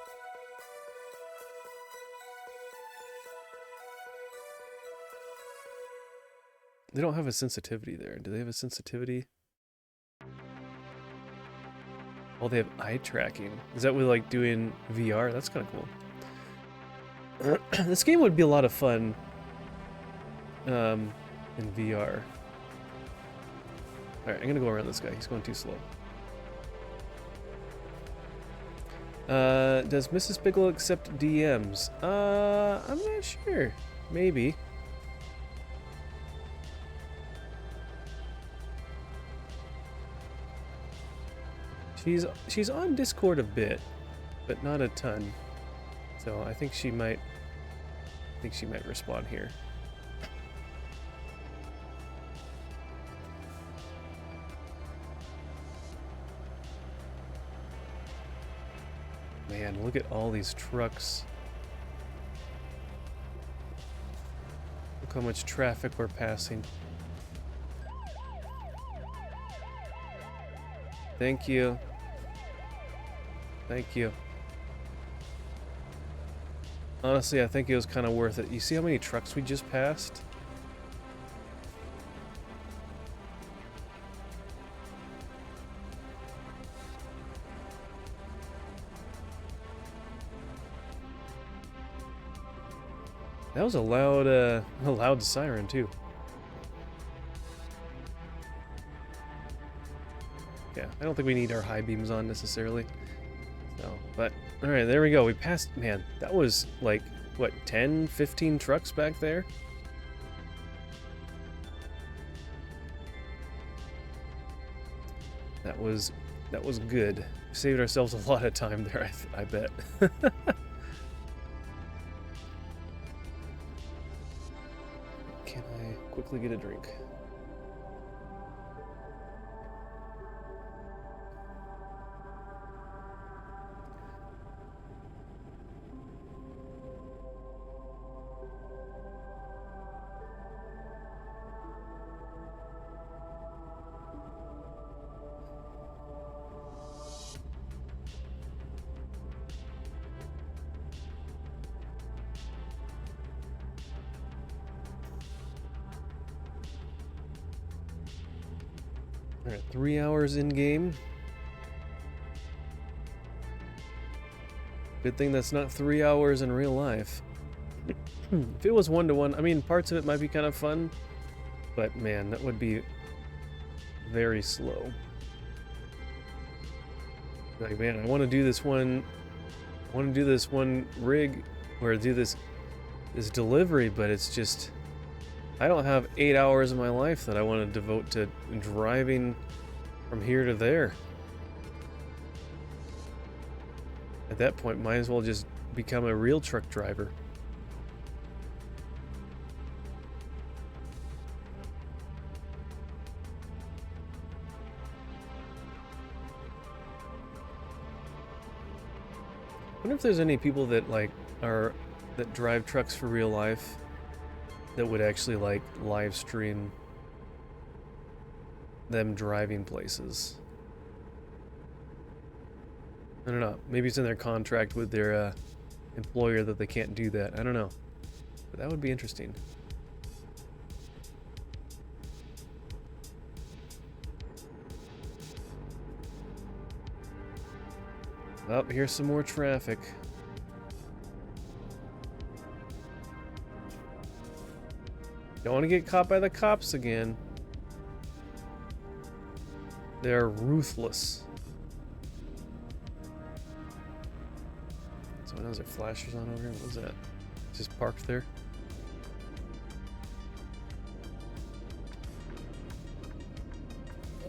They don't have a sensitivity there. Do they have a sensitivity? Oh, they have eye tracking. Is that with like doing VR? That's kind of cool. This game would be a lot of fun in VR. Alright, I'm gonna go around this guy. He's going too slow. Does Mrs. Bigelow accept DMs? I'm not sure. Maybe. She's on Discord a bit, but not a ton. So I think she might respond here. Man, look at all these trucks. Look how much traffic we're passing. Thank you. Thank you. Honestly, I think it was kind of worth it. You see how many trucks we just passed? That was a loud siren too. Yeah, I don't think we need our high beams on necessarily. So, but all right, there we go. We passed. Man, that was like what, 10, 15 trucks back there. That was good. We saved ourselves a lot of time there, I bet. Can I quickly get a drink? Alright, 3 hours in game. Good thing that's not 3 hours in real life. If it was 1-to-1, I mean, parts of it might be kind of fun, but man, that would be very slow. Like, man, I want to do this one. I want to do this one rig, or do this delivery, but it's just, I don't have 8 hours of my life that I want to devote to driving from here to there. At that point, might as well just become a real truck driver. I wonder if there's any people that that drive trucks for real life that would actually like live stream them driving places. I don't know. Maybe it's in their contract with their employer that they can't do that. I don't know. But that would be interesting. Oh, here's some more traffic. Don't want to get caught by the cops again. They're ruthless. Someone has their flashers on over here. What was that? Just parked there.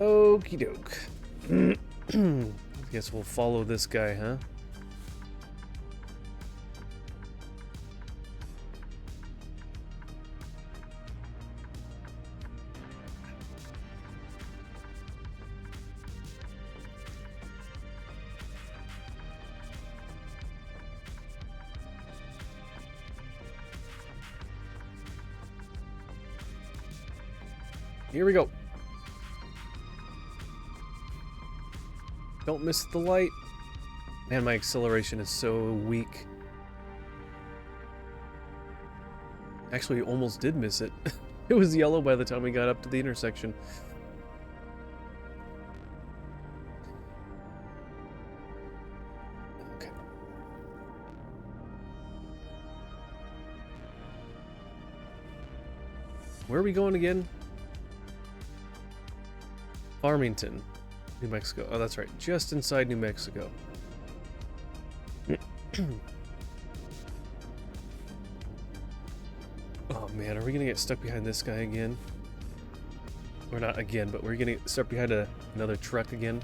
Okie doke. Guess we'll follow this guy, huh? Here we go. Don't miss the light. Man, my acceleration is so weak. Actually, almost did miss it. It was yellow by the time we got up to the intersection. Okay. Where are we going again? Farmington, New Mexico. Oh, that's right. Just inside New Mexico. Oh man, are we gonna get stuck behind this guy again? Or not again, but we're gonna get stuck behind another truck again.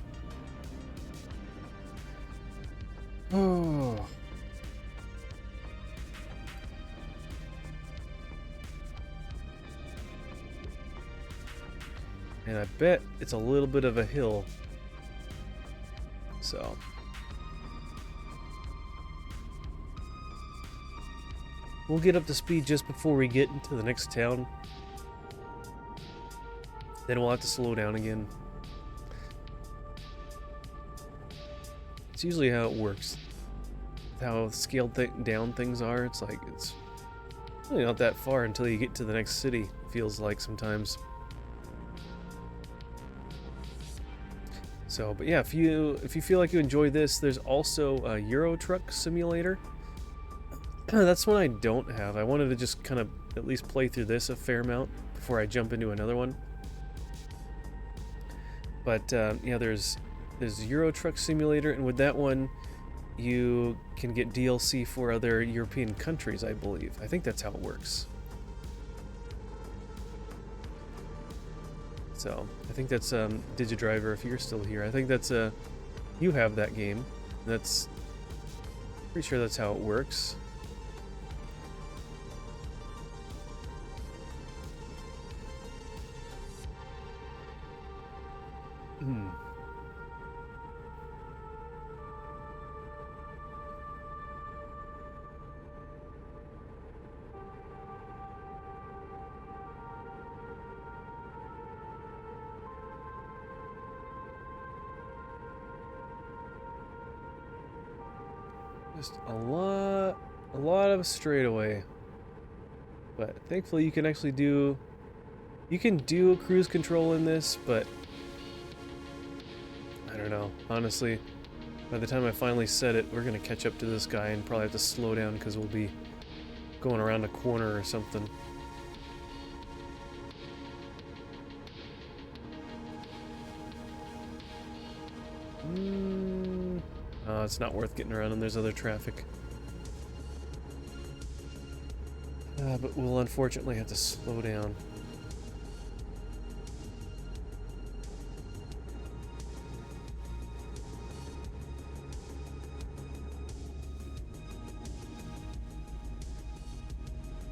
Oh. And I bet it's a little bit of a hill. So. We'll get up to speed just before we get into the next town. Then we'll have to slow down again. It's usually how it works. How scaled down things are. It's like, it's really not that far until you get to the next city, feels like sometimes. So, but yeah, if you feel like you enjoy this, there's also a Euro Truck Simulator. That's one I don't have. I wanted to just kind of at least play through this a fair amount before I jump into another one. But yeah, there's Euro Truck Simulator, and with that one, you can get DLC for other European countries, I believe. I think that's how it works. So, I think that's Digidriver, if you're still here. I think that's you have that game. That's pretty sure that's how it works. Just a lot of straightaway. But thankfully you can actually do, you can do cruise control in this, but I don't know. Honestly, by the time I finally set it, we're gonna catch up to this guy and probably have to slow down because we'll be going around a corner or something. It's not worth getting around, and there's other traffic. But we'll unfortunately have to slow down.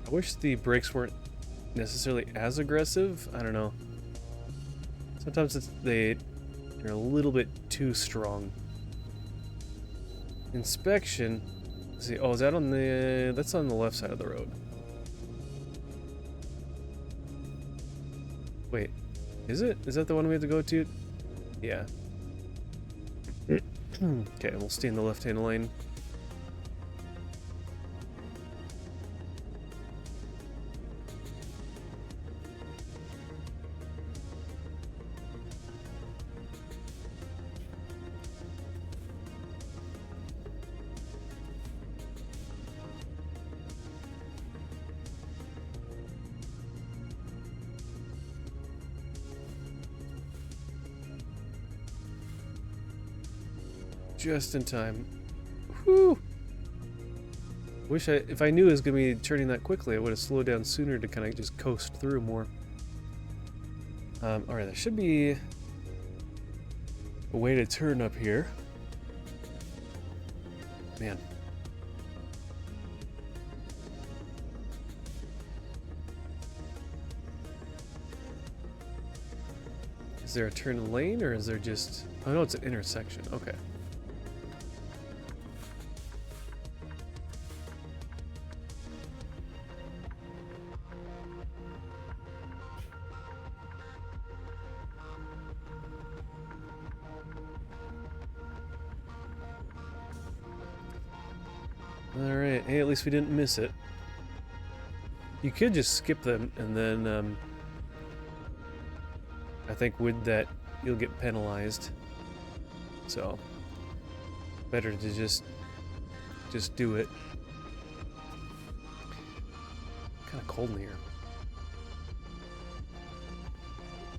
I wish the brakes weren't necessarily as aggressive. I don't know. Sometimes they're a little bit too strong. Inspection. Let's see. Oh, is that on the? That's on the left side of the road. Wait, is it? Is that the one we have to go to? Yeah. Okay, we'll stay in the left-hand lane. Just in time. Whew! Wish if I knew it was gonna be turning that quickly, I would have slowed down sooner to kind of just coast through more. Alright, there should be a way to turn up here. Man. Is there a turn lane, or is there just... Oh no, it's an intersection. Okay. Alright, hey, at least we didn't miss it. You could just skip them, and then, I think with that, you'll get penalized. So, better to just do it. Kind of cold in here.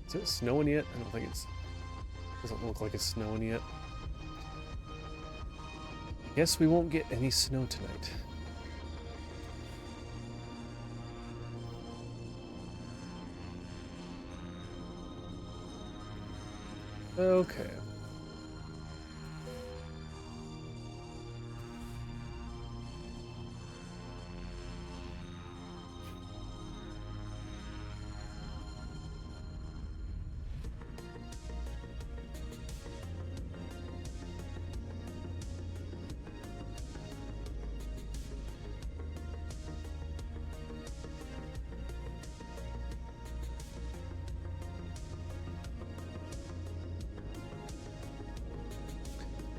Is it snowing yet? I don't think it's... Doesn't look like it's snowing yet. Guess we won't get any snow tonight. Okay.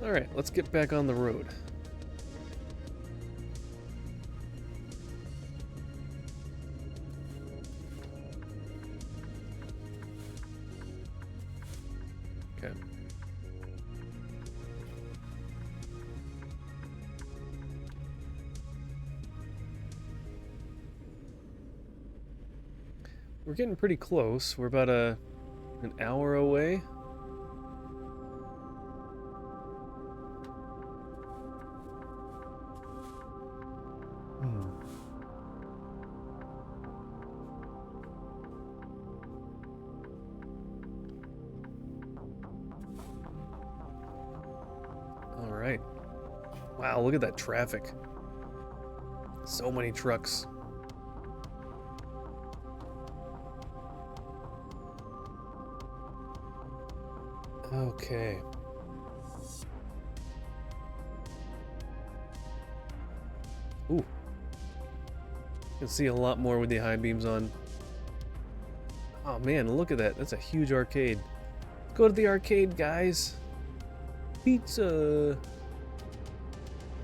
Alright, let's get back on the road. Okay. we're getting pretty close. We're about an hour away. All right. Wow, look at that traffic. So many trucks. Okay. Ooh. You can see a lot more with the high beams on. Oh man, look at that. That's a huge arcade. Go to the arcade, guys. Pizza.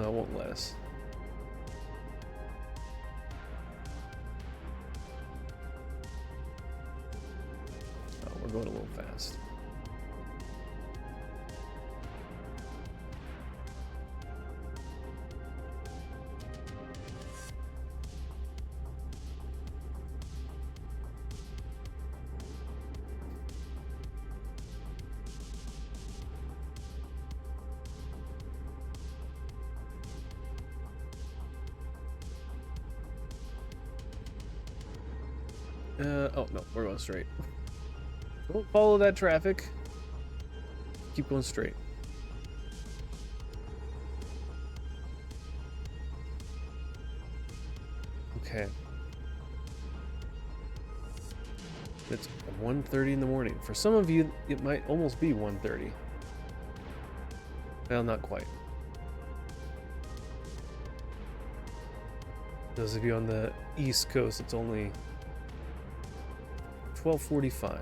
No, it won't let us. Oh, we're going a little fast. Oh no, we're going straight. Don't follow that traffic. Keep going straight. Okay. It's 1:30 in the morning. For some of you, it might almost be 1:30. Well, not quite. Those of you on the East Coast, it's only 12:45.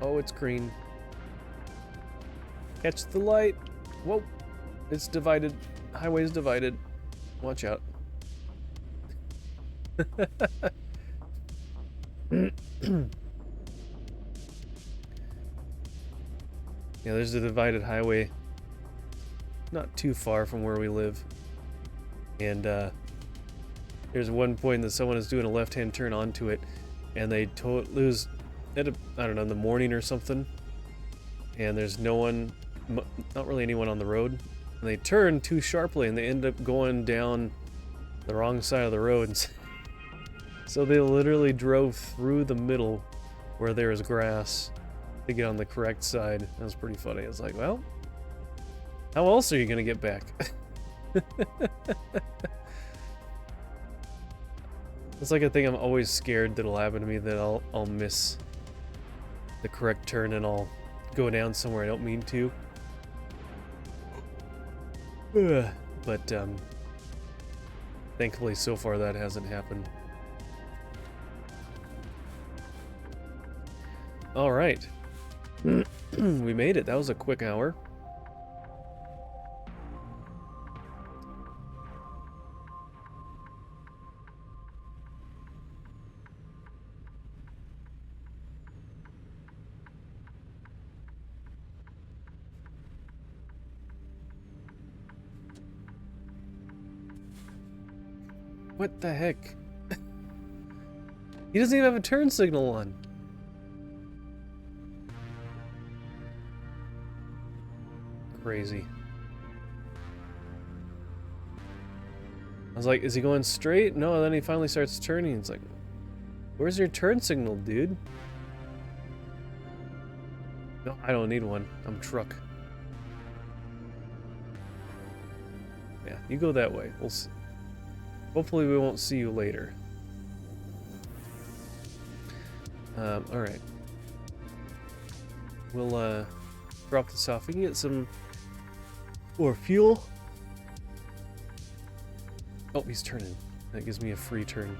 Oh, it's green. Catch the light. Whoa. It's divided. Highway's divided. Watch out. Yeah, there's a divided highway not too far from where we live. And there's one point that someone is doing a left-hand turn onto it, and they lose, I don't know, in the morning or something. And there's no one, not really anyone on the road. And they turn too sharply, and they end up going down the wrong side of the road. So they literally drove through the middle where there is grass to get on the correct side. That was pretty funny. I was like, well, how else are you gonna get back? It's like a thing I'm always scared that'll happen to me, that I'll miss the correct turn and I'll go down somewhere I don't mean to. But thankfully so far that hasn't happened. All right. We made it. That was a quick hour. What the heck? He doesn't even have a turn signal on. Crazy. I was like, is he going straight? No, and then he finally starts turning. It's like, where's your turn signal, dude? No, I don't need one. I'm truck. Yeah, you go that way. We'll see. Hopefully we won't see you later. Alright. We'll drop this off. We can get some more fuel. Oh, he's turning. That gives me a free turn.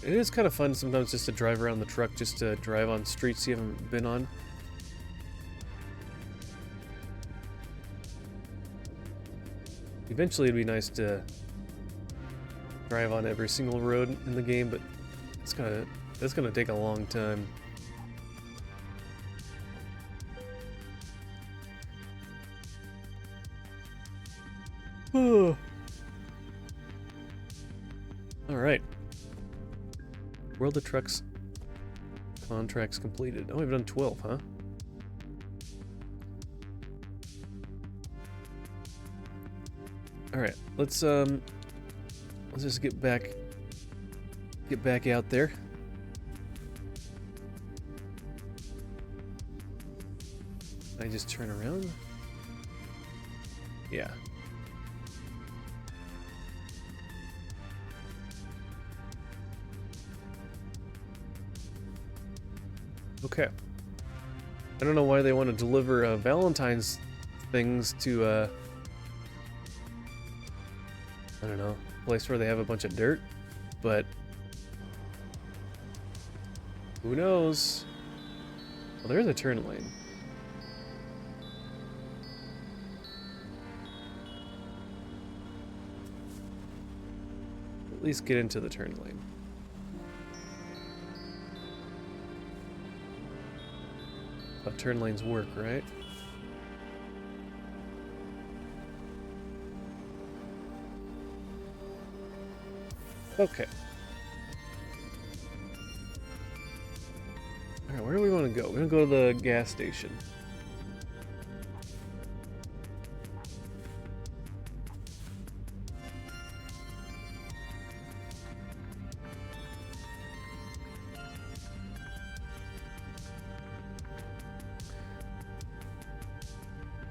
It is kind of fun sometimes just to drive around the truck, just to drive on streets you haven't been on. Eventually it'd be nice to drive on every single road in the game, but that's gonna take a long time. Alright. World of Trucks contracts completed. Oh, we've done 12, huh? Alright, let's just get back out there. I just turn around? Yeah. Okay. I don't know why they want to deliver Valentine's things to I don't know, a place where they have a bunch of dirt, but who knows? Well, there's a turn lane. At least get into the turn lane. How turn lanes work, right? Okay. Alright, where do we want to go? We're gonna go to the gas station.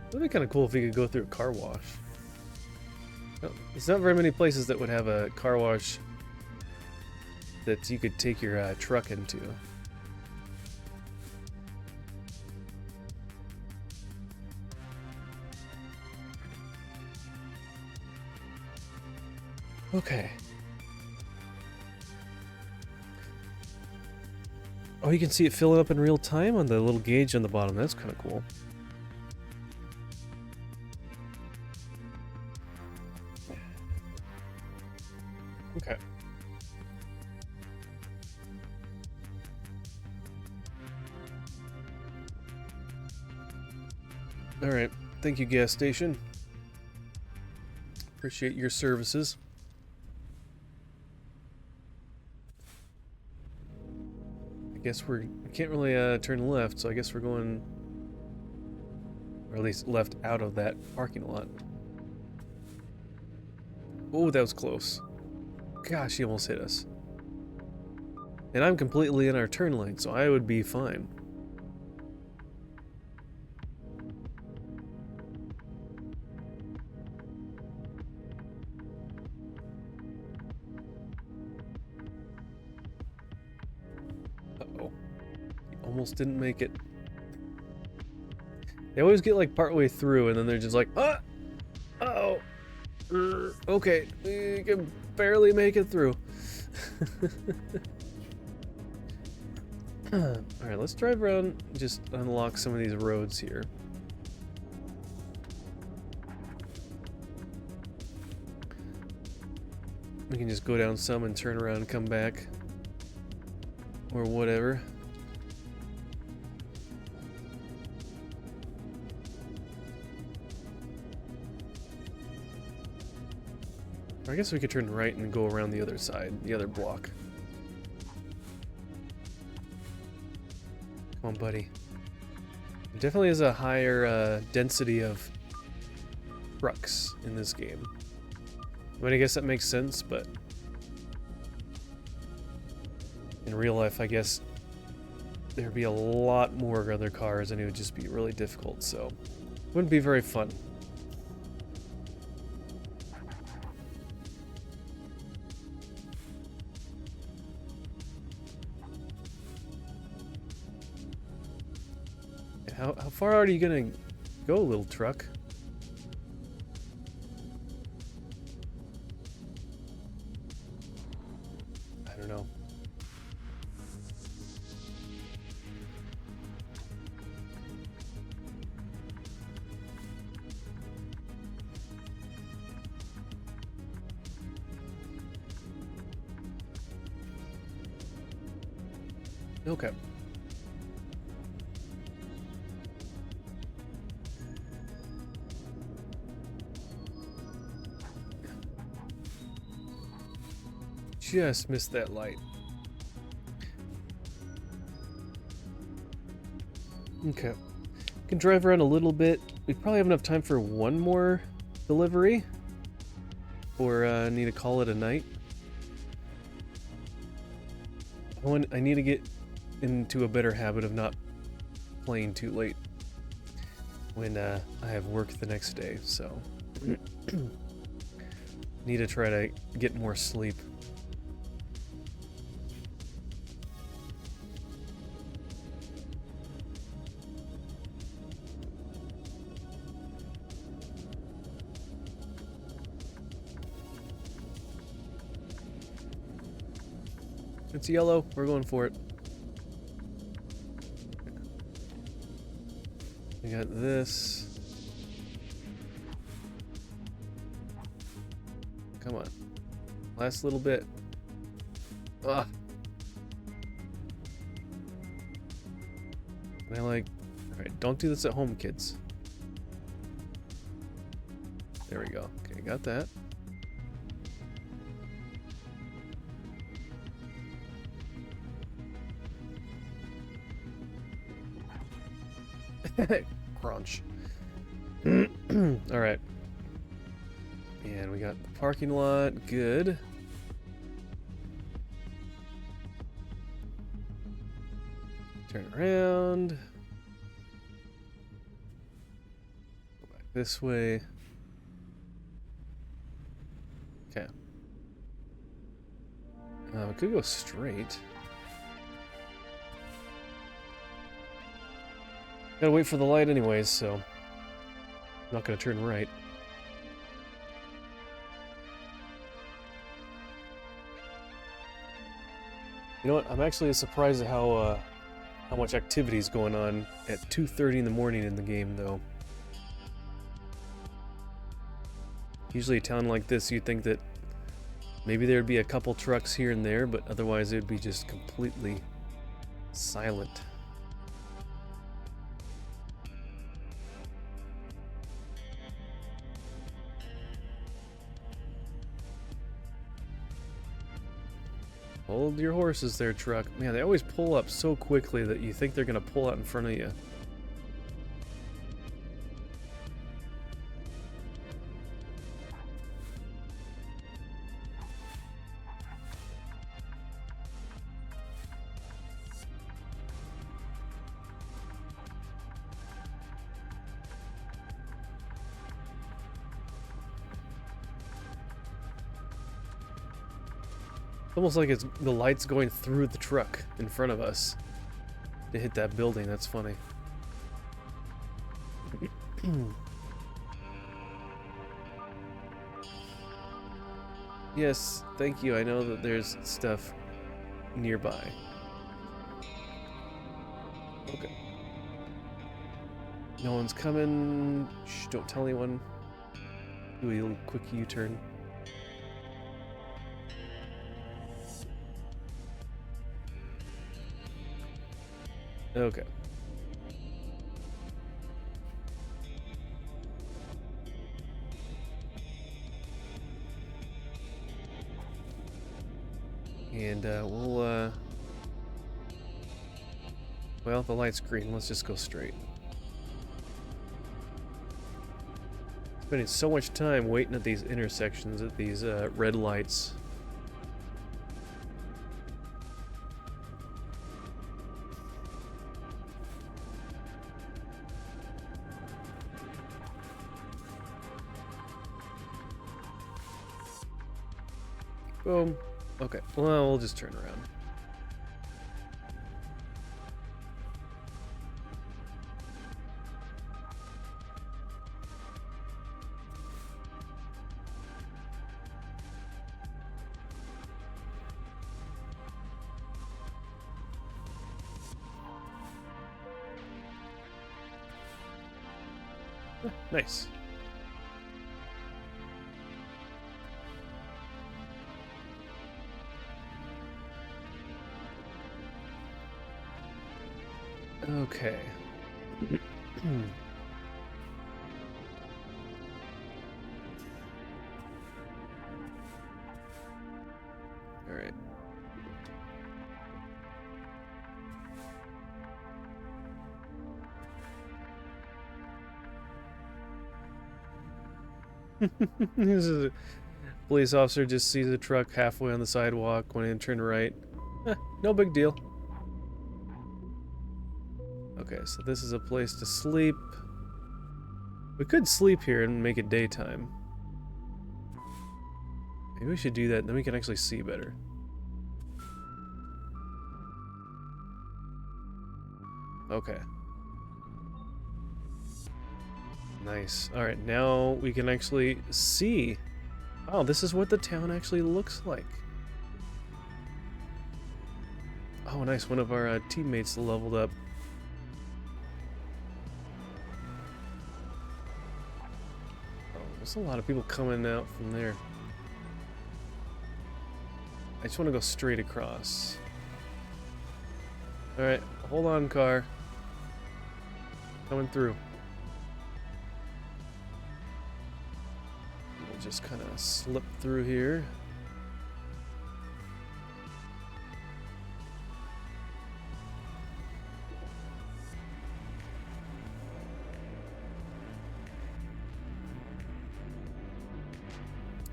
It'd be kind of cool if we could go through a car wash. There's not very many places that would have a car wash that you could take your truck into. Okay. Oh, you can see it filling up in real time on the little gauge on the bottom. That's kind of cool. Okay. Alright. Thank you, gas station. Appreciate your services. I guess we can't really turn left, so I guess we're going, or at least left out of that parking lot. Oh, that was close. Gosh, he almost hit us. And I'm completely in our turn lane, so I would be fine. Uh-oh. He almost didn't make it. They always get like partway through and then they're just like, ah! Uh-oh. Okay, we can barely make it through. Alright, let's drive around, just unlock some of these roads here. We can just go down some and turn around and come back. Or whatever. I guess we could turn right and go around the other side, the other block. Come on, buddy. It definitely is a higher density of trucks in this game. I mean, I guess that makes sense, but in real life, I guess there'd be a lot more other cars and it would just be really difficult, so it wouldn't be very fun. How far are you gonna go, little truck? I don't know. Okay. Just missed that light. Okay. Can drive around a little bit. We probably have enough time for one more delivery. Or need to call it a night. I need to get into a better habit of not playing too late when I have work the next day, so need to try to get more sleep. It's yellow. We're going for it. We got this. Come on. Last little bit. Ugh. And I like... Alright, don't do this at home, kids. There we go. Okay, got that. Crunch. Alright. And we got the parking lot. Good. Turn around. Go back this way. Okay. We could go straight. Gotta wait for the light anyways, so I'm not gonna turn right. You know what? I'm actually surprised at how much activity is going on at 2:30 in the morning in the game, though. Usually a town like this, you'd think that maybe there'd be a couple trucks here and there, but otherwise it would be just completely silent. Hold your horses there, truck. Man, they always pull up so quickly that you think they're gonna pull out in front of you. Almost like it's the light's going through the truck in front of us to hit that building. That's funny. Yes, thank you. I know that there's stuff nearby. Okay. No one's coming. Shh, don't tell anyone. Do a little quick U-turn. Okay. And we'll well, the light's green. Let's just go straight. Spending so much time waiting at these intersections, at these red lights. Boom. Okay, well, we'll just turn around. Nice. Okay. All right. This is a police officer just sees a truck halfway on the sidewalk when he turned right. No big deal. Okay, so this is a place to sleep. We could sleep here and make it daytime. Maybe we should do that, then we can actually see better. Okay. Nice. Alright, now we can actually see. Oh, this is what the town actually looks like. Oh, nice. One of our teammates leveled up. Oh, there's a lot of people coming out from there. I just want to go straight across. Alright, hold on, car. Coming through. We'll just kind of slip through here.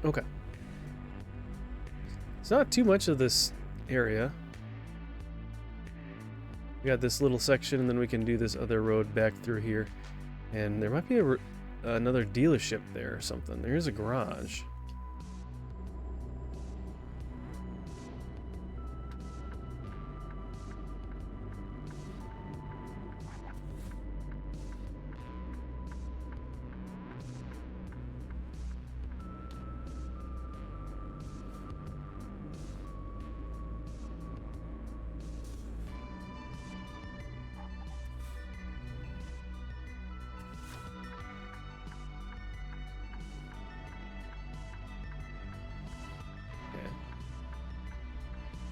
Okay. It's not too much of this area. We got this little section, and then we can do this other road back through here. And there might be another dealership there or something. There's a garage.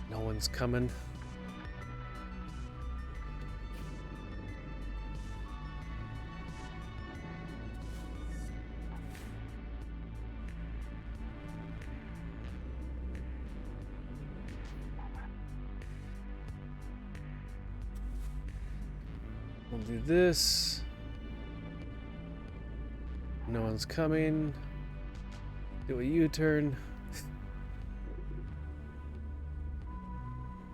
No one's coming. We'll do this. No one's coming. Do a U-turn.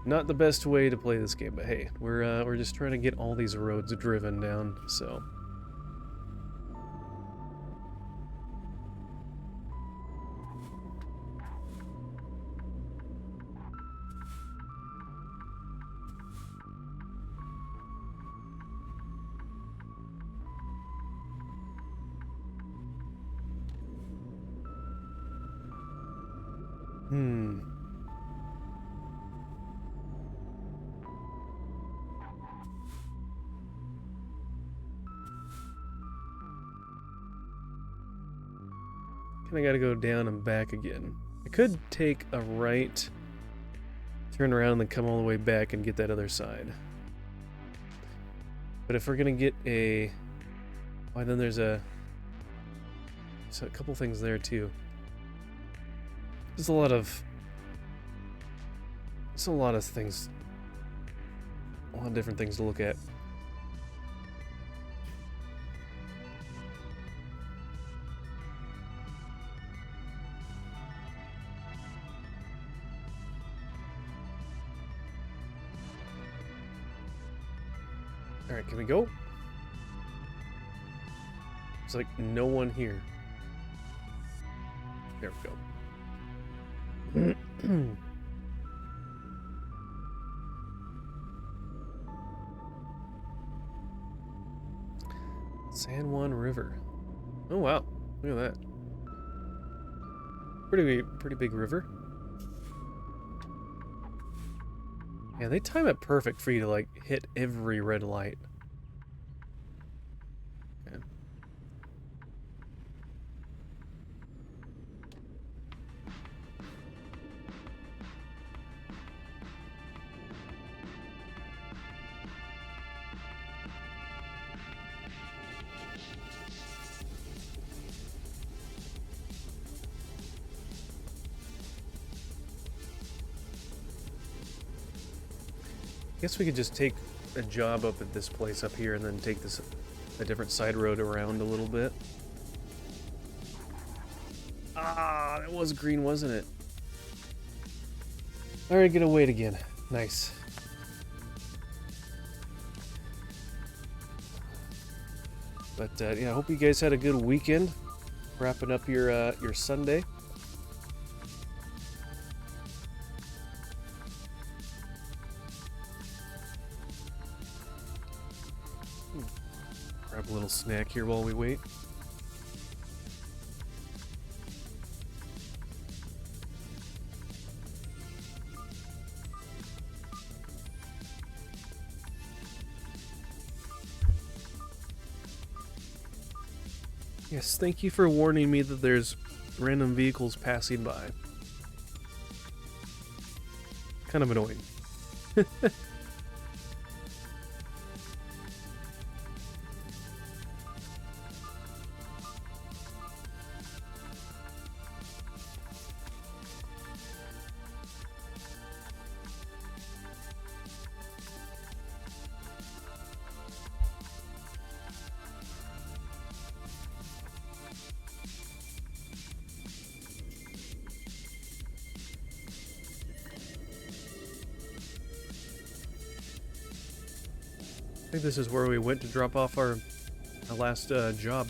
Not the best way to play this game, but hey, we're just trying to get all these roads driven down, so. I gotta go down and back again. I could take a right, turn around, and then come all the way back and get that other side. But if we're gonna get a... Why, then there's a couple things there too. There's a lot of things, a lot of different things to look at. Alright, can we go? It's like no one here. There we go. San Juan River. Oh wow, look at that. Pretty big river. Yeah, they time it perfect for you to like hit every red light. Okay. Guess we could just take a job up at this place up here and then take this a different side road around a little bit. Ah, that was green, wasn't it? Alright, gonna wait again. Nice. But yeah, I hope you guys had a good weekend. Wrapping up your Sunday. Grab a little snack here while we wait. Yes, thank you for warning me that there's random vehicles passing by. Kind of annoying. I think this is where we went to drop off our last job.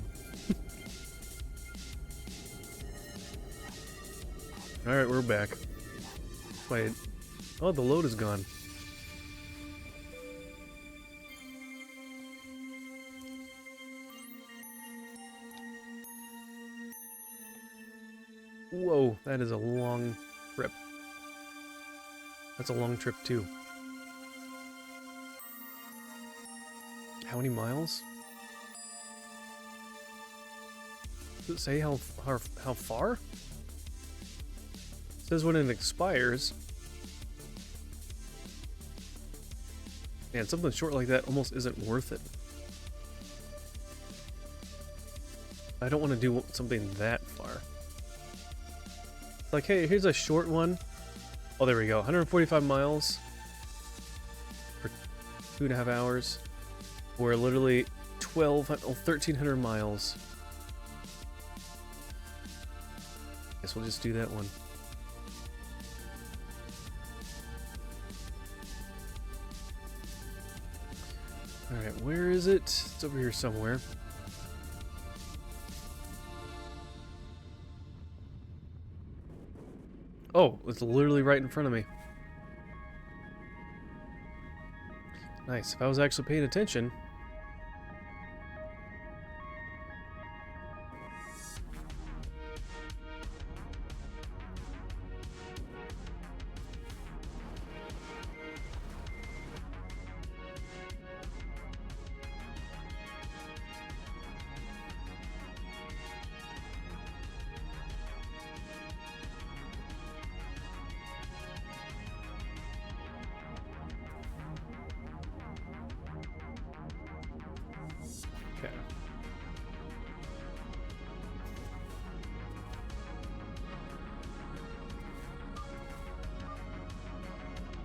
Alright, we're back. Wait. Oh, the load is gone. Whoa, that is a long trip. That's a long trip too. How many miles? Does it say how far? It says when it expires. Man, something short like that almost isn't worth it. I don't want to do something that far. Like, hey, here's a short one. Oh, there we go. 145 miles for 2.5 hours. We're literally 1,300 miles. Guess we'll just do that one. Alright, where is it? It's over here somewhere. Oh, it's literally right in front of me. Nice. If I was actually paying attention. Okay.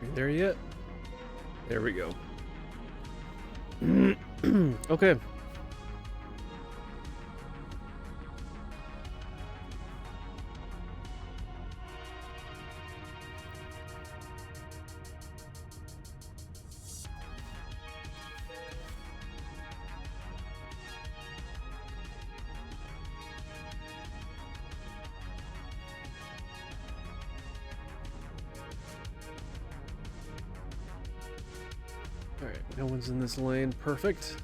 Are you there yet? There we go. Okay. Alright, no one's in this lane. Perfect.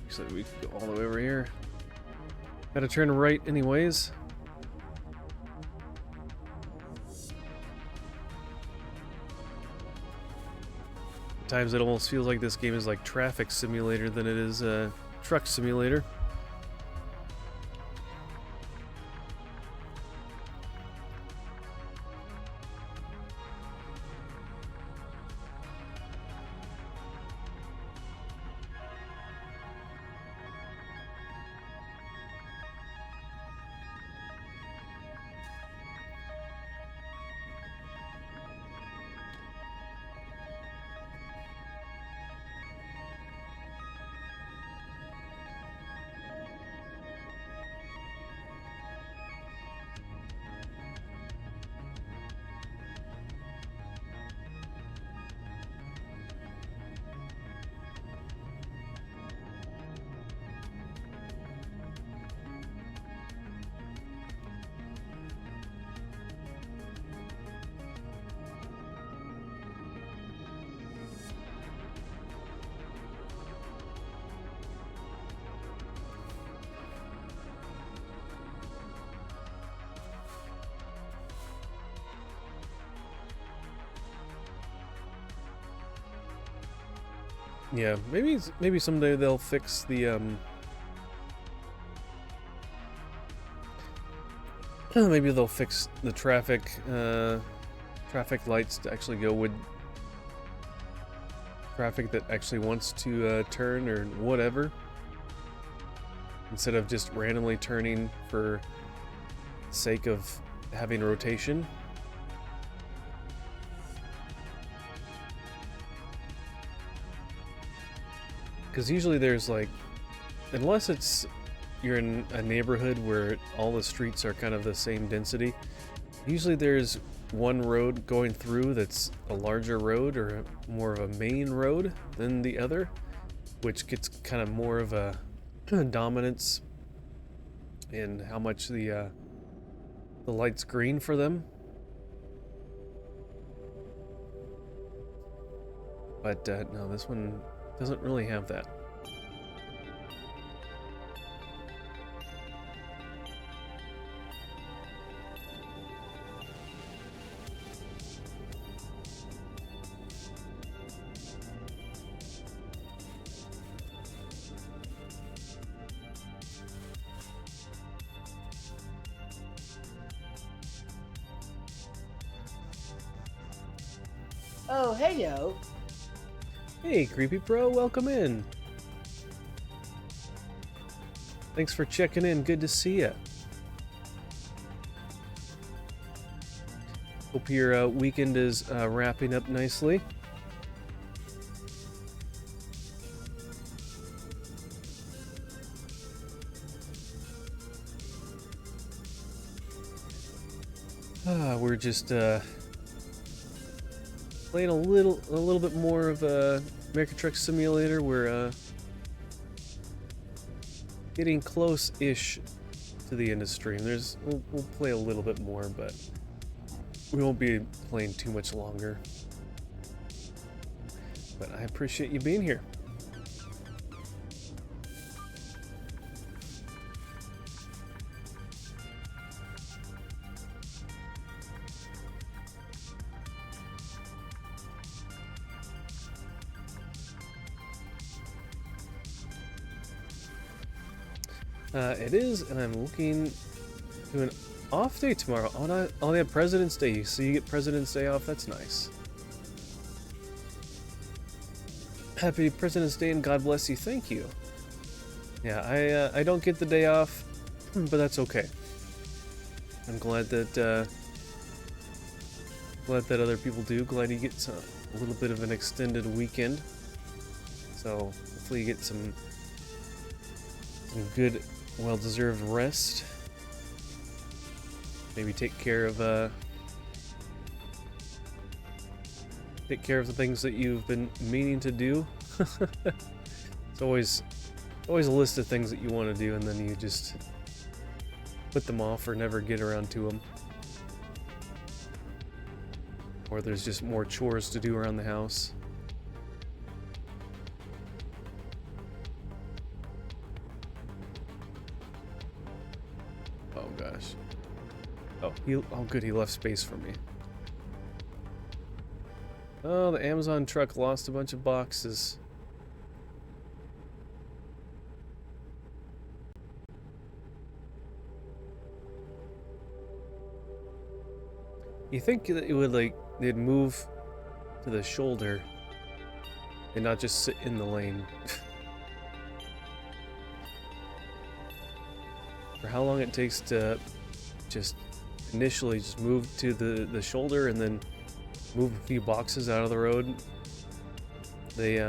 Looks like we can go all the way over here. Gotta turn right anyways. At times it almost feels like this game is like traffic simulator than it is a truck simulator. Yeah, maybe someday they'll fix the maybe they'll fix the traffic lights to actually go with traffic that actually wants to turn or whatever, instead of just randomly turning for the sake of having rotation. Because usually there's like, unless it's you're in a neighborhood where all the streets are kind of the same density, usually there's one road going through that's a larger road or more of a main road than the other, which gets kind of more of a dominance in how much the light's green for them. But no, this one doesn't really have that. Oh, hey yo. Hey, Creepy Pro, welcome in. Thanks for checking in. Good to see ya. Hope your weekend is wrapping up nicely. We're just playing a little bit more of American Truck Simulator. We're getting close-ish to the end of stream. We'll play a little bit more, but we won't be playing too much longer. But I appreciate you being here. It is, and I'm looking to an off day tomorrow. Oh, they have President's Day, so you get President's Day off. That's nice. Happy President's Day and God bless you. Thank you. Yeah, I don't get the day off, but that's okay. I'm glad that other people do. Glad you get a little bit of an extended weekend. So hopefully you get some good, well-deserved rest. Maybe take care of the things that you've been meaning to do. It's always a list of things that you want to do, and then you just put them off or never get around to them. Or there's just more chores to do around the house. Oh gosh. Oh, good, he left space for me. Oh, the Amazon truck lost a bunch of boxes. You think that it would, like, they'd move to the shoulder and not just sit in the lane. For how long it takes to just initially just move to the shoulder and then move a few boxes out of the road. They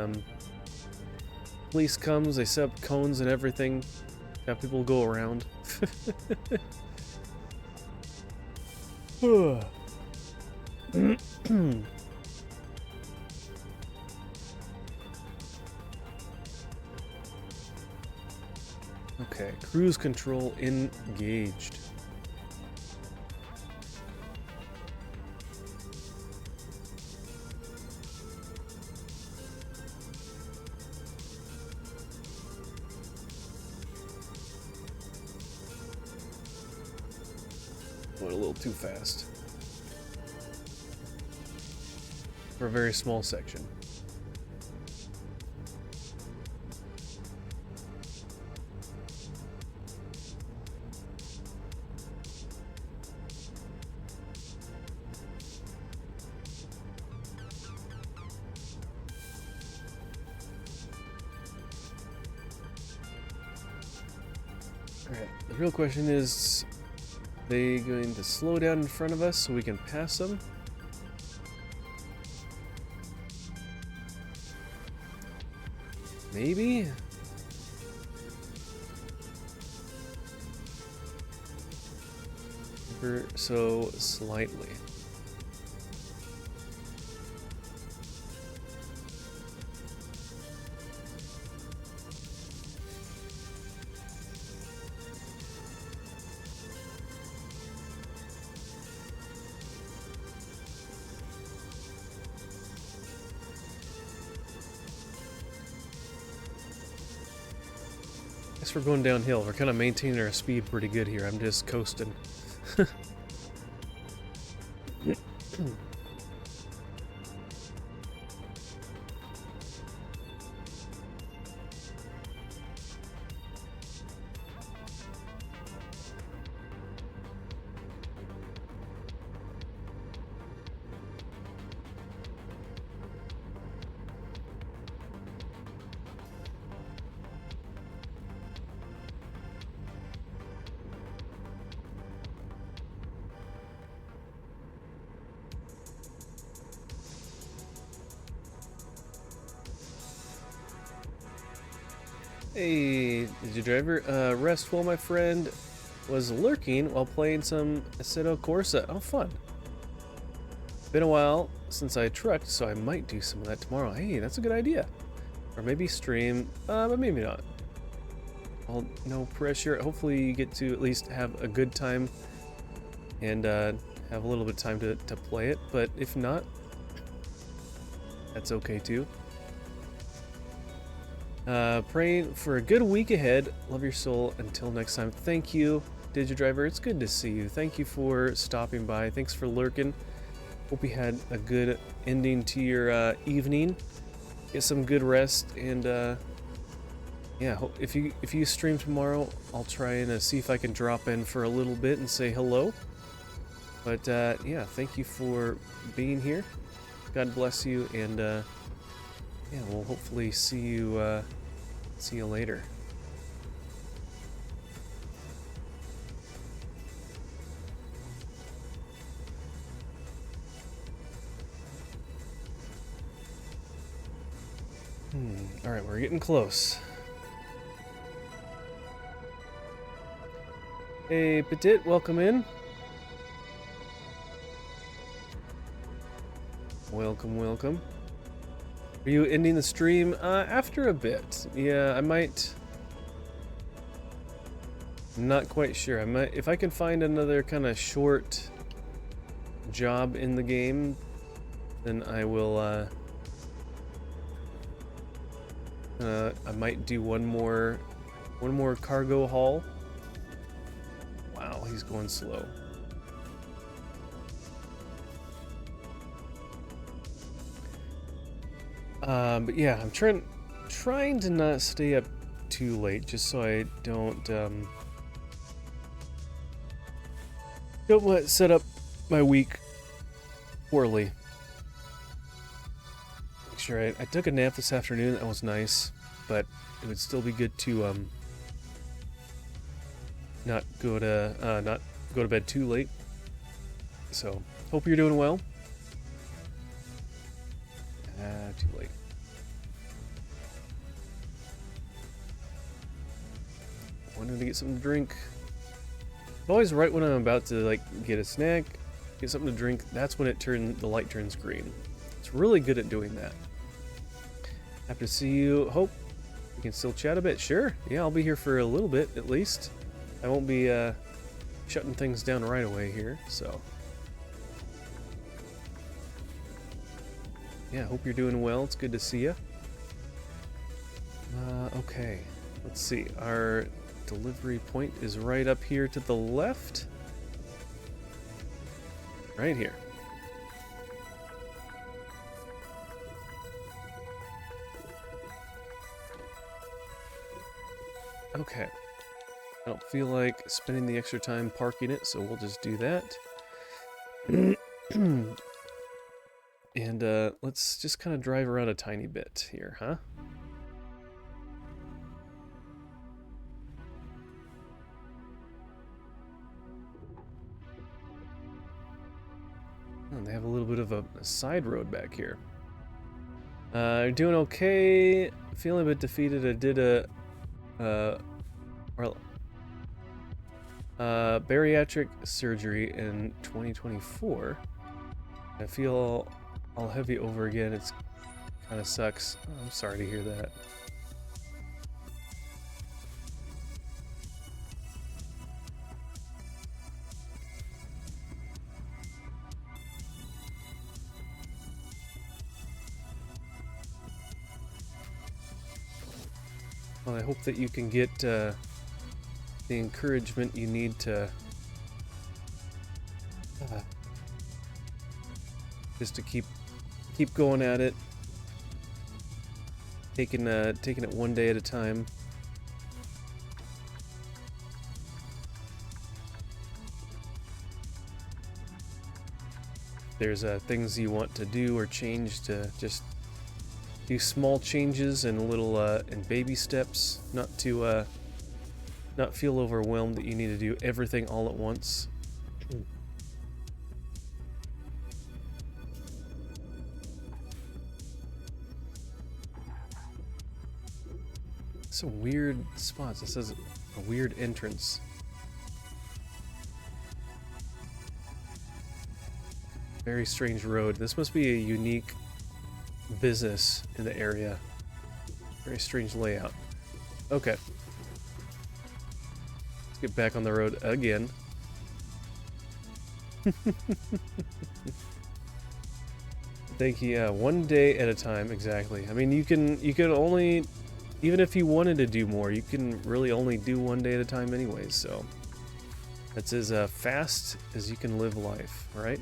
police comes, they set up cones and everything, have people go around. Okay, cruise control engaged. Went a little too fast for a very small section. Alright, the real question is, are they going to slow down in front of us so we can pass them? Maybe? Ever so slightly. Guess we're going downhill. We're kind of maintaining our speed pretty good here. I'm just coasting. Hey, did you driver? Rest while my friend was lurking while playing some Assetto Corsa. Oh, fun. Been a while since I trucked, so I might do some of that tomorrow. Hey, that's a good idea. Or maybe stream, but maybe not. No pressure. Hopefully you get to at least have a good time and have a little bit of time to play it. But if not, that's okay too. Praying for a good week ahead. Love your soul. Until next time. Thank you, DigiDriver. It's good to see you. Thank you for stopping by. Thanks for lurking. Hope you had a good ending to your evening. Get some good rest, and yeah. If you stream tomorrow, I'll try and see if I can drop in for a little bit and say hello. But yeah, thank you for being here. God bless you, and yeah, we'll hopefully see you later. All right, we're getting close. Hey, Petit, welcome in. Welcome, welcome. Are you ending the stream? After a bit. Yeah, I might. I'm not quite sure. I might, if I can find another kind of short job in the game, then I will, I might do one more cargo haul. Wow, he's going slow. But yeah, I'm trying to not stay up too late, just so I don't set up my week poorly. Make sure I took a nap this afternoon. That was nice, but it would still be good to not go to bed too late. So hope you're doing well. Too late. Wanted to get something to drink. Always right when I'm about to like get a snack, get something to drink, that's when the light turns green. It's really good at doing that. Happy to see you. Hope we can still chat a bit. Sure. Yeah, I'll be here for a little bit at least. I won't be shutting things down right away here, so. Yeah, hope you're doing well. It's good to see you. Okay. Let's see. Our delivery point is right up here to the left. Right here. Okay. I don't feel like spending the extra time parking it, so we'll just do that. And let's just kind of drive around a tiny bit here, huh? Oh, they have a little bit of a side road back here. Doing okay. Feeling a bit defeated. I did a bariatric surgery in 2024. I feel all heavy over again. It's kind of sucks. Oh, I'm sorry to hear that. Well, I hope that you can get the encouragement you need to just to keep going at it, taking it one day at a time. There's things you want to do or change, to just do small changes and little and baby steps, not to not feel overwhelmed that you need to do everything all at once. Some weird spots. It says a weird entrance. Very strange road. This must be a unique business in the area. Very strange layout. Okay. Let's get back on the road again. Thank you. Yeah, one day at a time, exactly. I mean, you can only, even if you wanted to do more, you can really only do one day at a time anyways, so that's as fast as you can live life, right?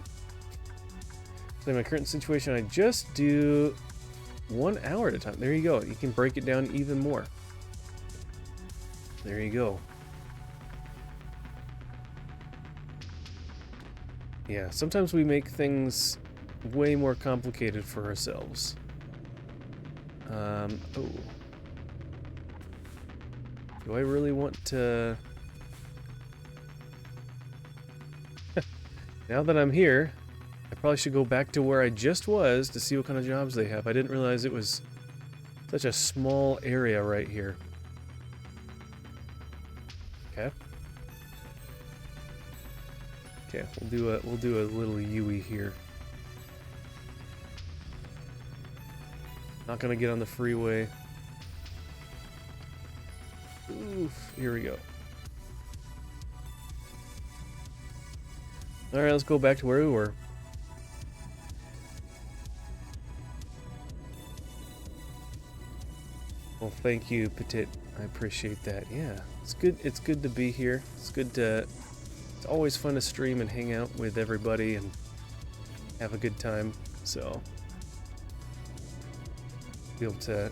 So in my current situation, I just do 1 hour at a time. There you go. You can break it down even more. There you go. Yeah, sometimes we make things way more complicated for ourselves. Oh. Do I really want to... Now that I'm here, I probably should go back to where I just was to see what kind of jobs they have. I didn't realize it was such a small area right here. Okay. Okay, we'll do a little Yui here. Not gonna get on the freeway. Oof, here we go. Alright, let's go back to where we were. Well, thank you, Petit. I appreciate that. Yeah, it's good to be here. It's always fun to stream and hang out with everybody and have a good time. So, be able to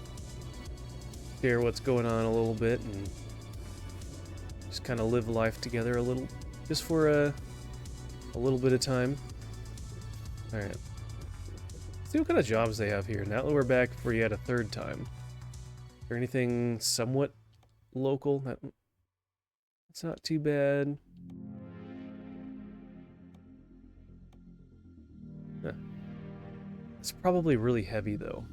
share what's going on a little bit and just kind of live life together a little, just for a little bit of time. All right. Let's see what kind of jobs they have here. Now that we're back for yet a third time. Is there anything somewhat local? It's not too bad. Huh. It's probably really heavy though.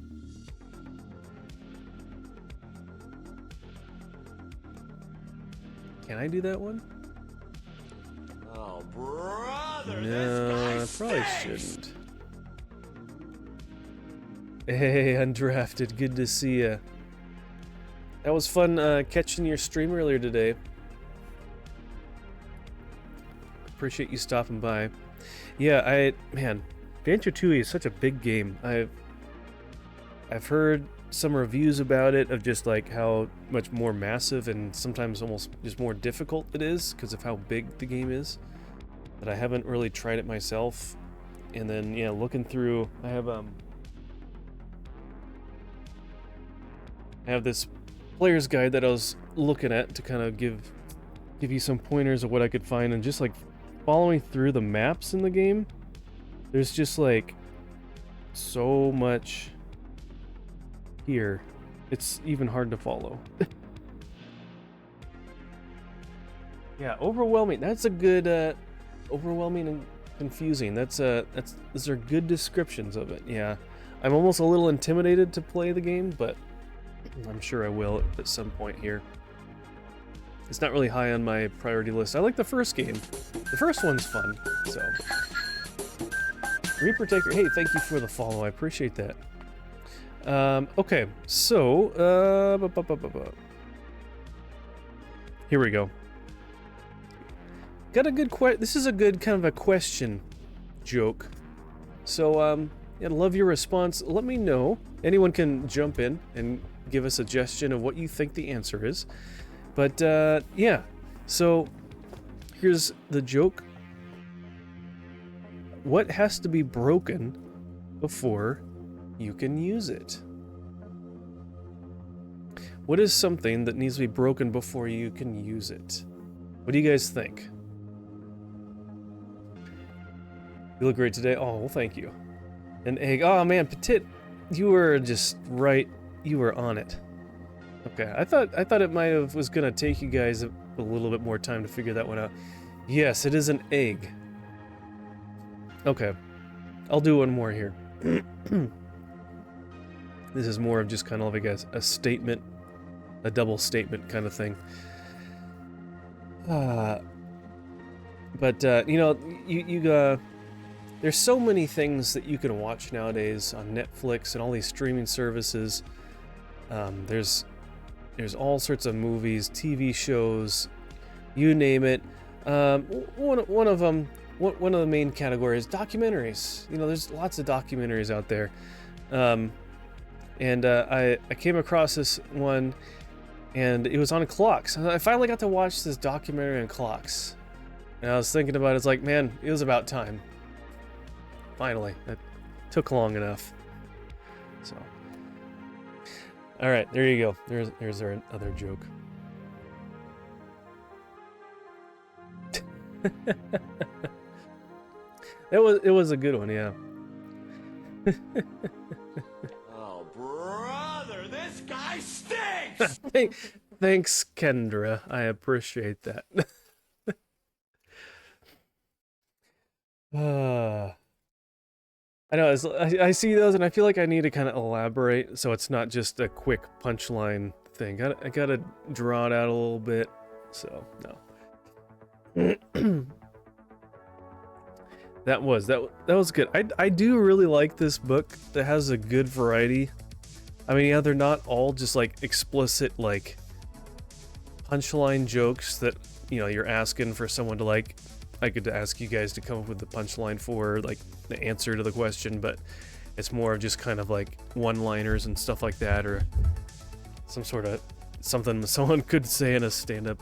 Can I do that one? Oh, brother, No, I this guy probably stinks. shouldn't. Hey, Undrafted, good to see ya. That was fun catching your stream earlier today. Appreciate you stopping by. Yeah, man, Banjo-Tooie is such a big game. I've heard some reviews about it of just like how much more massive and sometimes almost just more difficult it is because of how big the game is. But I haven't really tried it myself. And then yeah, looking through, I have this player's guide that I was looking at to kind of give you some pointers of what I could find, and just like following through the maps in the game, there's just like so much here. It's even hard to follow. Yeah, overwhelming. That's a good overwhelming Confusing. Those are good descriptions of it. Yeah. I'm almost a little intimidated to play the game, but I'm sure I will at some point here. It's not really high on my priority list. I like the first game. The first one's fun, so. Reaper Taker, hey, thank you for the follow. I appreciate that. Okay, so, here we go. Got a good this is a good kind of a question joke. So, yeah, love your response. Let me know. Anyone can jump in and give a suggestion of what you think the answer is. But, yeah. So, here's the joke. What has to be broken before you can use it? What is something that needs to be broken before you can use it? What do you guys think? You look great today. Oh, well, thank you. An egg. Oh man, Petit, you were just right. You were on it. Okay, I thought it was gonna take you guys a little bit more time to figure that one out. Yes, it is an egg. Okay, I'll do one more here. This is more of just kind of like a statement, a double statement kind of thing. But you know, there's so many things that you can watch nowadays on Netflix and all these streaming services. There's all sorts of movies, TV shows, you name it. One of the main categories, documentaries. You know, there's lots of documentaries out there. And I came across this one, and it was on clocks. I finally got to watch this documentary on clocks. And I was thinking about it, it's like, man, it was about time. Finally. It took long enough. So. Alright, there you go. There's our other joke. It was a good one, yeah. Oh, brother, this guy stinks! Thanks, Kendra. I appreciate that. I know, I see those and I feel like I need to kind of elaborate so it's not just a quick punchline thing. I gotta draw it out a little bit, so no. That was good. I do really like this book. That has a good variety. I mean, yeah, they're not all just like explicit like punchline jokes that, you know, you're asking for someone to like. I could ask you guys to come up with the punchline for like the answer to the question, but it's more of just kind of like one-liners and stuff like that, or some sort of something someone could say in a stand-up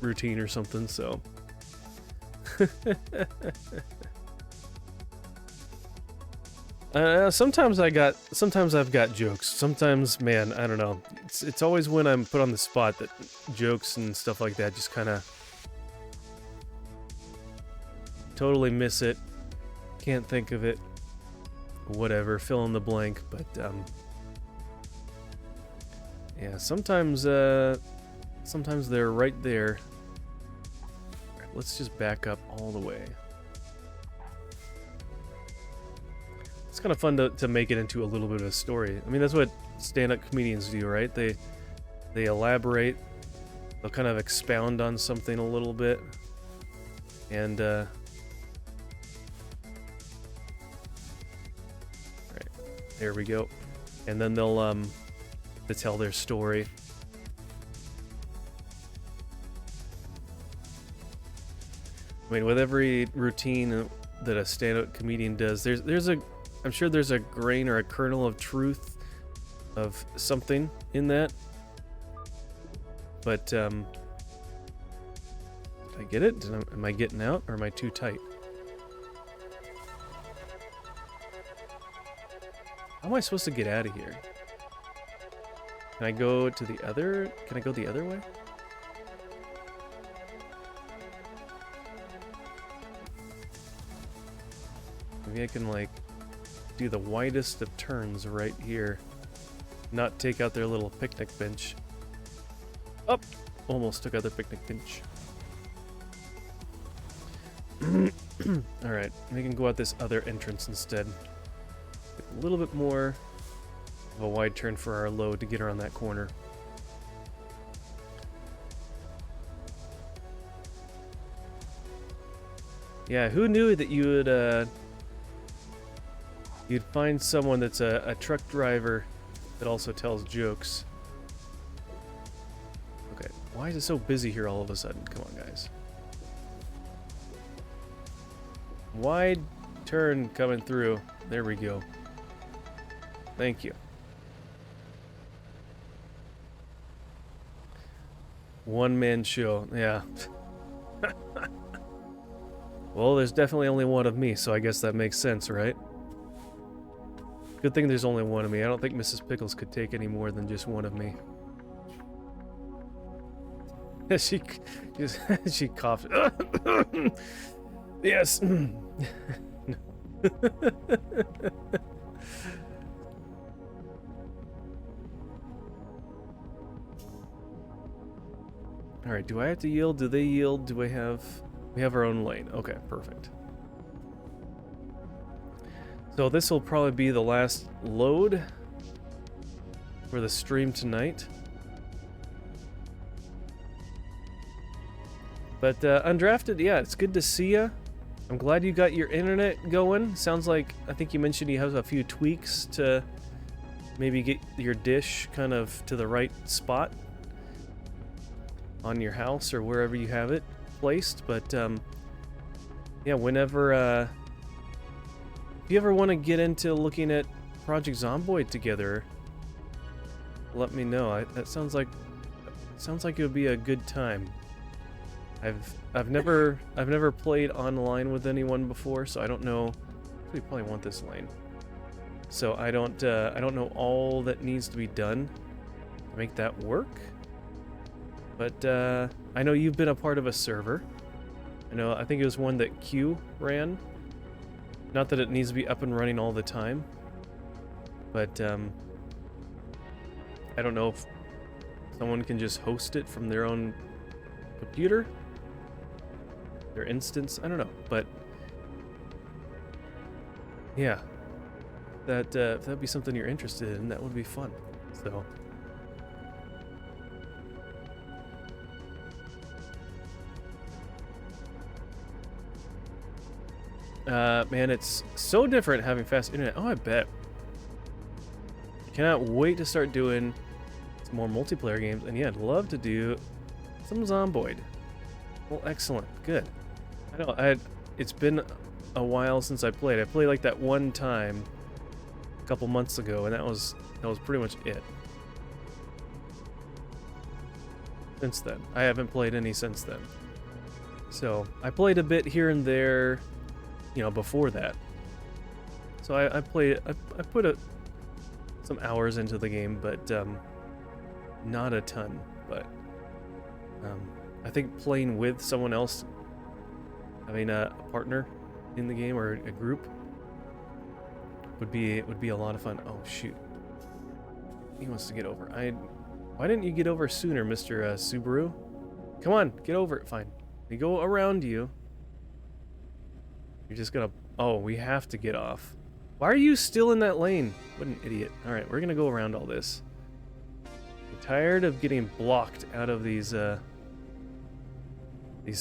routine or something. So. Sometimes I've got jokes. Sometimes, man, I don't know. It's always when I'm put on the spot that jokes and stuff like that just kind of totally miss it. Can't think of it. Whatever, fill in the blank. But yeah, sometimes they're right there. All right, let's just back up all the way. It's kind of fun to make it into a little bit of a story. I mean, that's what stand-up comedians do, right? They elaborate. They'll kind of expound on something a little bit, and right, there we go. And then they'll tell their story. I mean, with every routine that a stand-up comedian does, I'm sure there's a grain or a kernel of truth of something in that. But, did I get it? Am I getting out, or am I too tight? How am I supposed to get out of here? Can I go the other way? Maybe I can, like, do the widest of turns right here. Not take out their little picnic bench. Up! Almost took out their picnic bench. Alright, we can go out this other entrance instead. Get a little bit more of a wide turn for our load to get around that corner. Yeah, who knew that you would, you'd find someone that's a truck driver that also tells jokes. Okay, why is it so busy here all of a sudden? Come on, guys. Wide turn coming through. There we go. Thank you. One-man show. Yeah. Well, there's definitely only one of me, so I guess that makes sense, right? Good thing there's only one of me. I don't think Mrs. Pickles could take any more than just one of me. She coughed. Yes. Alright, do I have to yield? Do they yield? Do we have... We have our own lane. Okay, perfect. So this will probably be the last load for the stream tonight. But Undrafted, yeah, it's good to see ya. I'm glad you got your internet going. Sounds like, I think you mentioned you have a few tweaks to maybe get your dish kind of to the right spot on your house or wherever you have it placed. But yeah, whenever if you ever want to get into looking at Project Zomboid together, let me know. That sounds like it would be a good time. I've never played online with anyone before, so I don't know. We probably want this lane. So I don't know all that needs to be done to make that work. But I know you've been a part of a server. I think it was one that Q ran. Not that it needs to be up and running all the time, but I don't know if someone can just host it from their own computer, their instance. I don't know, but yeah, if that'd be something you're interested in, that would be fun. So. Man, it's so different having fast internet. Oh, I bet. Cannot wait to start doing some more multiplayer games. And yeah, I'd love to do some Zomboid. Well, excellent. Good. I know, it's been a while since I played. I played like that one time a couple months ago, and that was pretty much it. Since then. I haven't played any since then. So, I played a bit here and there, before that. So I put some hours into the game, but not a ton. But I think playing with someone else, having a partner in the game or a group, would be a lot of fun. Oh shoot, he wants to get over. Why didn't you get over sooner, Mr. Subaru? Come on, get over it. Fine. We go around you. You're just gonna... Oh, we have to get off. Why are you still in that lane? What an idiot. Alright, we're gonna go around all this. I'm tired of getting blocked out of these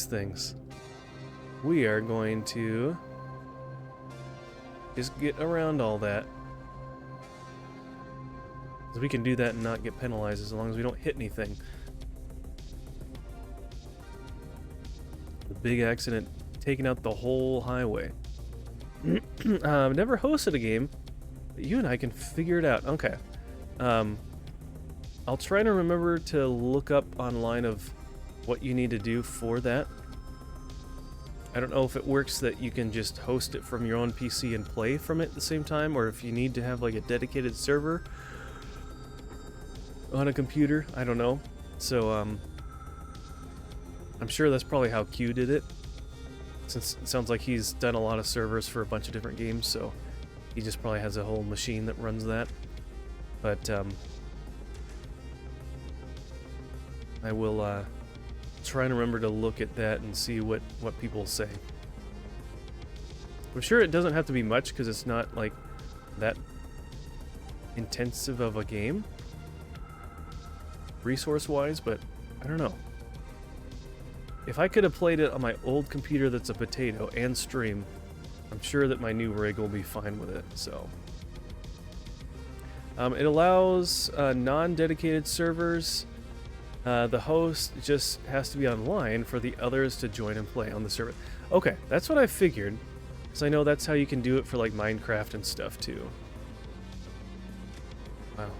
things. We are going to just get around all that. So we can do that and not get penalized as long as we don't hit anything. The big accident taking out the whole highway. Never hosted a game, but you and I can figure it out. Okay. I'll try to remember to look up online of what you need to do for that. I don't know if it works that you can just host it from your own PC and play from it at the same time, or if you need to have like a dedicated server on a computer. I don't know. So, I'm sure that's probably how Q did it. Since it sounds like he's done a lot of servers for a bunch of different games, so he just probably has a whole machine that runs that. But I will try and remember to look at that and see what people say. I'm sure it doesn't have to be much because it's not like that intensive of a game resource-wise, but I don't know. If I could have played it on my old computer that's a potato and stream, I'm sure that my new rig will be fine with it, so. It allows non-dedicated servers. The host just has to be online for the others to join and play on the server. Okay, that's what I figured, because I know that's how you can do it for like Minecraft and stuff too. Wow,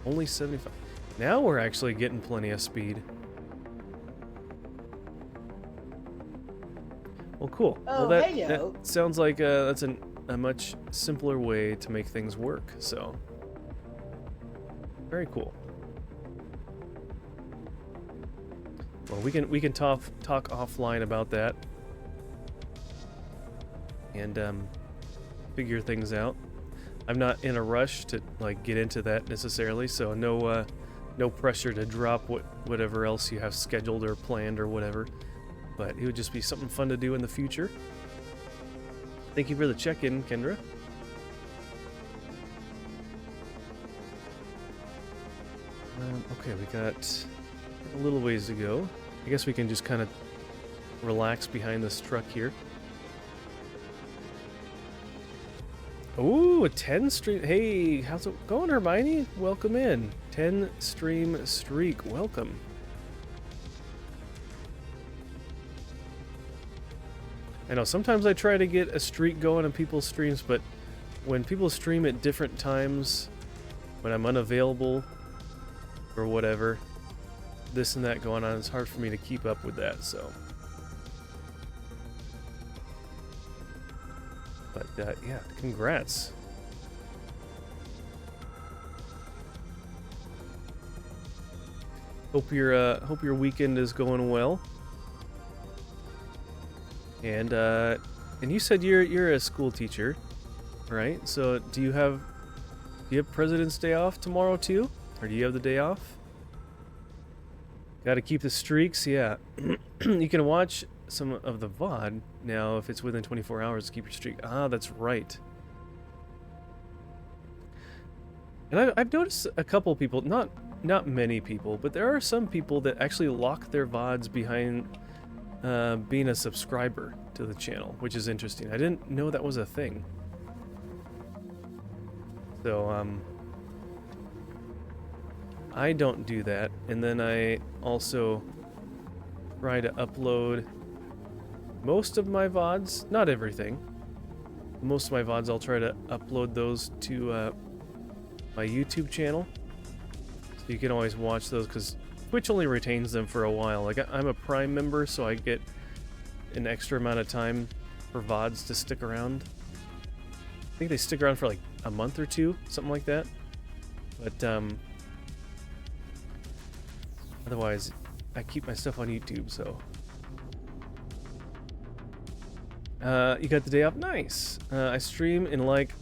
only 75. Now we're actually getting plenty of speed. Well, cool. Oh, well, hello. that sounds like that's a much simpler way to make things work. So, very cool. Well, we can talk offline about that and figure things out. I'm not in a rush to like get into that necessarily, so no pressure to drop whatever else you have scheduled or planned or whatever. But it would just be something fun to do in the future. Thank you for the check-in, Kendra. Okay, we got a little ways to go. I guess we can just kind of relax behind this truck here. Ooh, a 10 stream. Hey, how's it going, Hermione? Welcome in. 10 stream streak. Welcome. I know sometimes I try to get a streak going on people's streams, but when people stream at different times, when I'm unavailable or whatever, this and that going on, it's hard for me to keep up with that, so. But yeah, congrats. Hope your weekend is going well. And you said you're a school teacher, right? So do you have President's Day off tomorrow too, or do you have the day off? Got to keep the streaks, yeah. You can watch some of the VOD now if it's within 24 hours to keep your streak. Ah, that's right. And I've noticed a couple people, not many people, but there are some people that actually lock their VODs behind being a subscriber to the channel, which is interesting. I didn't know that was a thing. So, I don't do that. And then I also try to upload most of my VODs, not everything. Most of my VODs, I'll try to upload those to my YouTube channel. So you can always watch those, because Twitch only retains them for a while. Like, I'm a Prime member, so I get an extra amount of time for VODs to stick around. I think they stick around for like a month or two, something like that. But otherwise, I keep my stuff on YouTube, so. You got the day off? Nice. I stream in like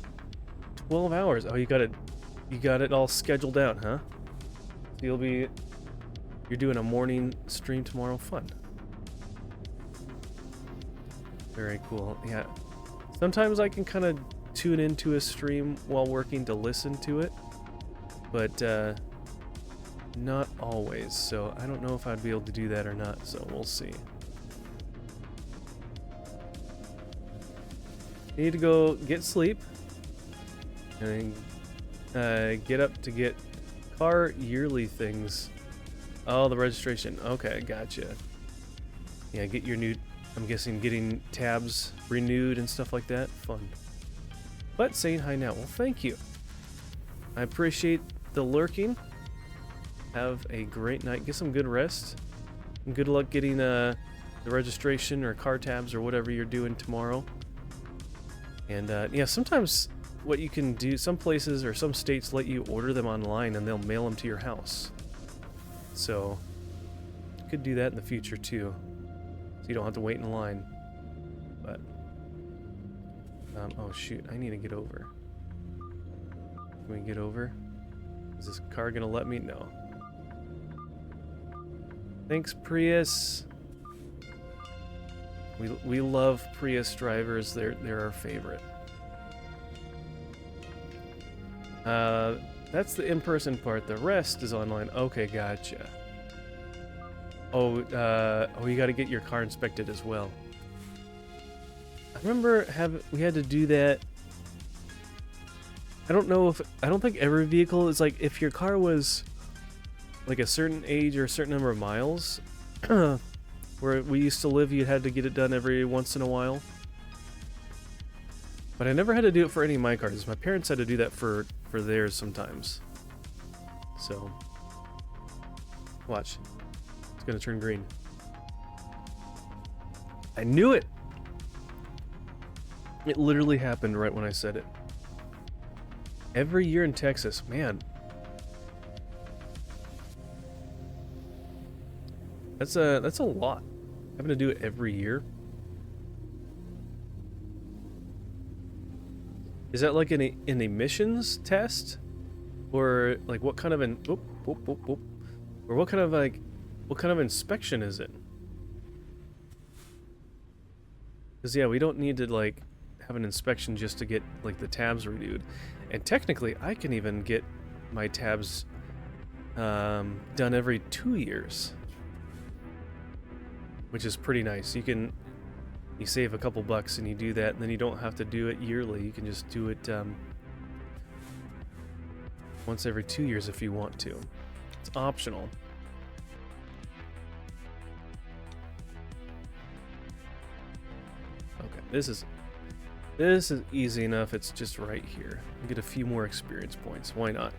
12 hours. Oh, you got it all scheduled out, huh? So you're doing a morning stream tomorrow. Fun. Very cool. Yeah. Sometimes I can kind of tune into a stream while working to listen to it, but not always. So I don't know if I'd be able to do that or not. So we'll see. Need to go get sleep and get up to get car yearly things. Oh, the registration. Okay, gotcha. Yeah, get your new, I'm guessing getting tabs renewed and stuff like that. Fun. But saying hi now. Well, thank you. I appreciate the lurking. Have a great night. Get some good rest. And good luck getting the registration or car tabs or whatever you're doing tomorrow. And yeah, sometimes what you can do, some places or some states let you order them online and they'll mail them to your house. So you could do that in the future too, so you don't have to wait in line. But oh shoot, I need to get over. Can we get over? Is this car gonna let me? No. Thanks, Prius. We love Prius drivers. They're our favorite. That's the in-person part. The rest is online. Okay, gotcha. Oh, you got to get your car inspected as well. I remember we had to do that. I don't think every vehicle is like, if your car was like a certain age or a certain number of miles, where we used to live, you had to get it done every once in a while. But I never had to do it for any of my cars. My parents had to do that for theirs sometimes. So, watch. It's gonna turn green. I knew it! It literally happened right when I said it. Every year in Texas, man. That's a lot. Having to do it every year. Is that like an emissions test, or like what kind of or what kind of inspection is it? Because yeah, we don't need to like have an inspection just to get like the tabs renewed, and technically I can even get my tabs done every 2 years, which is pretty nice. You save a couple bucks and you do that, and then you don't have to do it yearly. You can just do it once every 2 years if you want to. It's optional. Okay, this is easy enough. It's just right here. I'll get a few more experience points. Why not?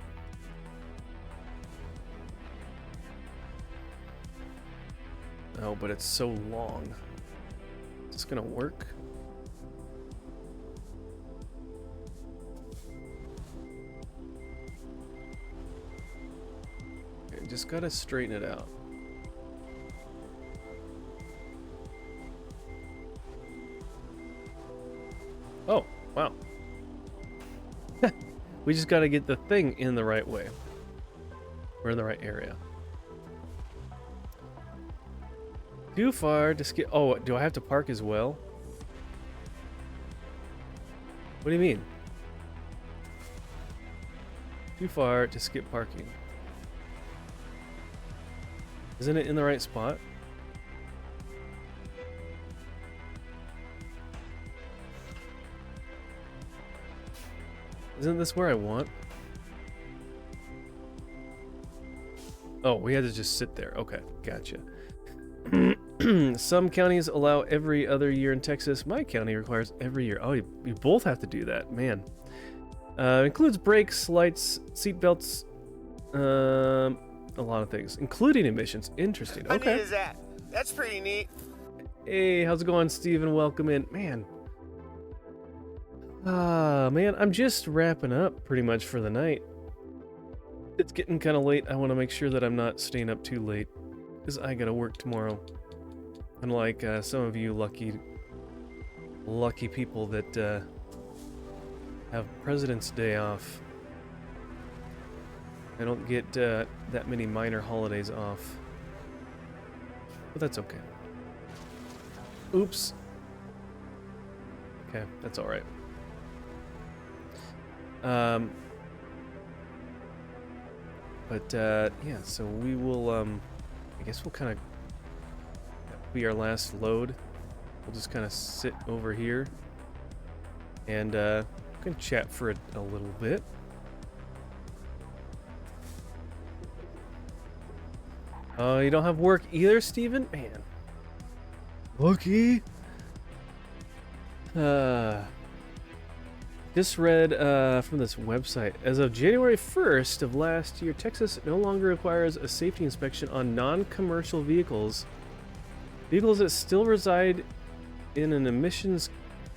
Oh, but it's so long. Is this gonna work? Okay, just gotta straighten it out. Oh, wow. We just gotta get the thing in the right way. We're in the right area. Too far to skip. Oh, do I have to park as well? What do you mean? Too far to skip parking. Isn't it in the right spot? Isn't this where I want? Oh, we had to just sit there. Okay, gotcha. Some counties allow every other year in Texas. My county requires every year. Oh, you both have to do that, man. Includes brakes, lights, seat belts, a lot of things, including emissions. Interesting. Okay. How neat is that? That's pretty neat. Hey, how's it going, Steven? Welcome in. Man. Man, I'm just wrapping up pretty much for the night. It's getting kind of late. I want to make sure that I'm not staying up too late, because I gotta work tomorrow. Unlike some of you lucky people that have President's Day off. I don't get that many minor holidays off. But that's okay. Oops. Okay, that's alright. Yeah, so we will, I guess we'll kind of be our last load. We'll just kind of sit over here and we can chat for a little bit. You don't have work either, Steven? Man. Lucky. Just read from this website. As of January 1st of last year, Texas no longer requires a safety inspection on non-commercial vehicles. Vehicles that still reside in an emissions